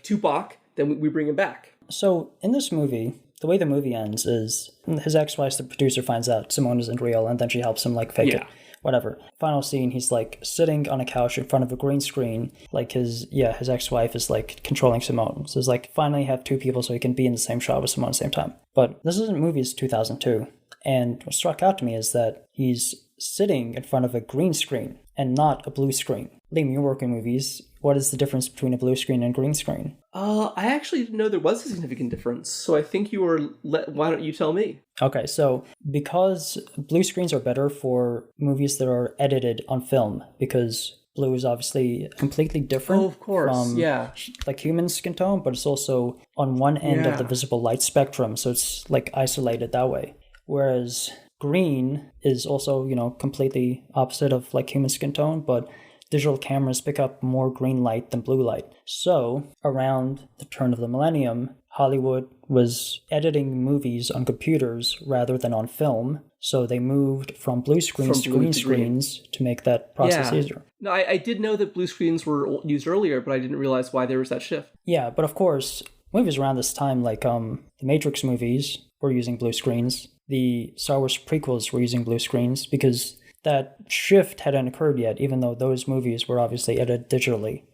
Tupac, then we bring him back. So in this movie, the way the movie ends is his ex-wife, the producer, finds out Simone isn't real, and then she helps him fake it. Whatever. Final scene, he's sitting on a couch in front of a green screen. His ex-wife is controlling Simone. So it's finally have two people so he can be in the same shot with Simone at the same time. But this isn't movie, 2002. And what struck out to me is that he's sitting in front of a green screen and not a blue screen. Liam, you work in movies. What is the difference between a blue screen and a green screen? I actually didn't know there was a significant difference. So I think why don't you tell me? Okay, so because blue screens are better for movies that are edited on film, because blue is obviously completely different. Oh, of course, from, human skin tone, but it's also on one end of the visible light spectrum, so it's isolated that way. Whereas green is also, completely opposite of like human skin tone, but digital cameras pick up more green light than blue light. So around the turn of the millennium, Hollywood was editing movies on computers rather than on film. So they moved from blue screens to green screens to make that process easier. No, I did know that blue screens were used earlier, but I didn't realize why there was that shift. Yeah, but of course, movies around this time, like the Matrix movies, were using blue screens. The Star Wars prequels were using blue screens because that shift hadn't occurred yet, even though those movies were obviously edited digitally,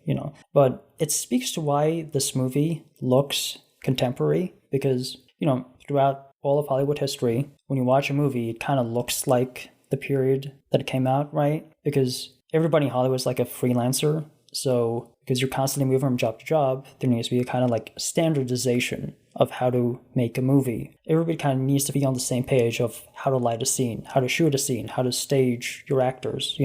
But it speaks to why this movie looks contemporary, because, throughout all of Hollywood history, when you watch a movie, it kind of looks like the period that it came out, right? Because everybody in Hollywood is like a freelancer. So because you're constantly moving from job to job, there needs to be a kind of like standardization of how to make a movie. Everybody kind of needs to be on the same page of how to light a scene, how to shoot a scene, how to stage your actors,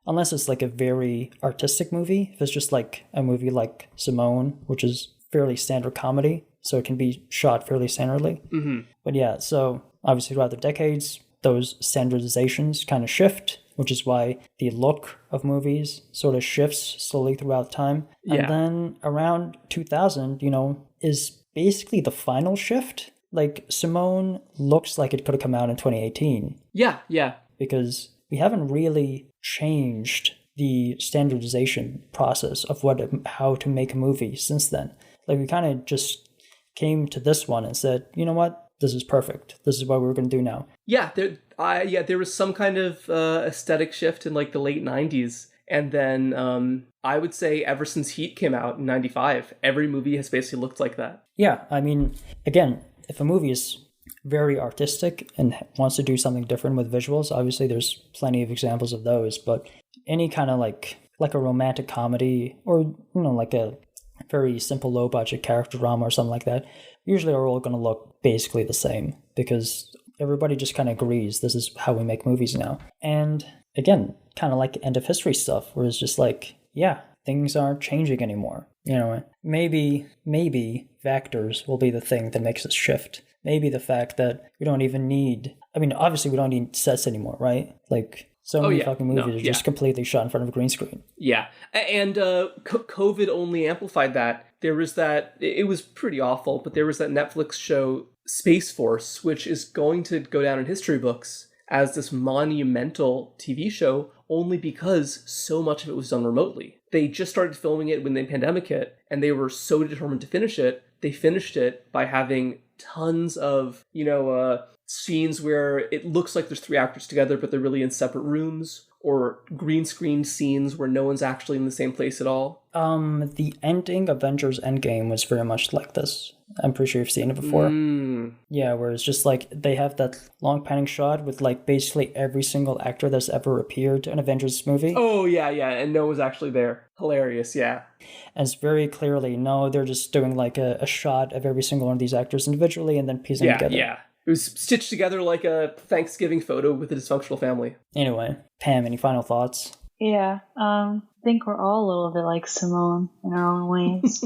Unless it's like a very artistic movie. If it's just like a movie like Simone, which is fairly standard comedy, so it can be shot fairly standardly. Mm-hmm. But yeah, so obviously throughout the decades, those standardizations kind of shift, which is why the look of movies sort of shifts slowly throughout time. Yeah. And then around 2000, is basically the final shift. Like, Simone looks like it could have come out in 2018. Yeah. Because we haven't really changed the standardization process of how to make a movie since then. Like, we kind of just came to this one and said, you know what? This is perfect. This is what we're going to do now. Yeah, there was some kind of aesthetic shift in like the late 90s. And then I would say ever since Heat came out in 95, every movie has basically looked like that. Yeah, I mean, again, if a movie is very artistic and wants to do something different with visuals, obviously there's plenty of examples of those. But any kind of like a romantic comedy or, like a very simple low-budget character drama or something like that, usually are all going to look basically the same because everybody just kind of agrees this is how we make movies now. And again, kind of like end of history stuff where it's just like, yeah, things aren't changing anymore. Maybe vectors will be the thing that makes us shift. Maybe the fact that we don't even need, obviously we don't need sets anymore, right? Like, so many fucking movies are just completely shot in front of a green screen. Yeah. And COVID only amplified that. There was that, it was pretty awful, but there was that Netflix show Space Force, which is going to go down in history books as this monumental TV show only because so much of it was done remotely. They just started filming it when the pandemic hit, and they were so determined to finish it. They finished it by having tons of, scenes where it looks like there's three actors together, but they're really in separate rooms, or green screen scenes where no one's actually in the same place at all. The ending Avengers Endgame was very much like this. I'm pretty sure you've seen it before. Yeah, where it's just like they have that long panning shot with like basically every single actor that's ever appeared in an Avengers movie. Oh, yeah, and no one's actually there. Hilarious, yeah. And it's very clearly, they're just doing like a shot of every single one of these actors individually and then piecing together. Yeah. It was stitched together like a Thanksgiving photo with a dysfunctional family. Anyway, Pam, any final thoughts? Yeah, I think we're all a little bit like Simone in our own ways.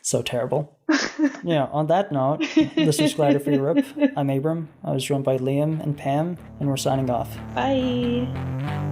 So terrible. Yeah, on that note, this was Glider for Europe. I'm Abram. I was joined by Liam and Pam, and we're signing off. Bye.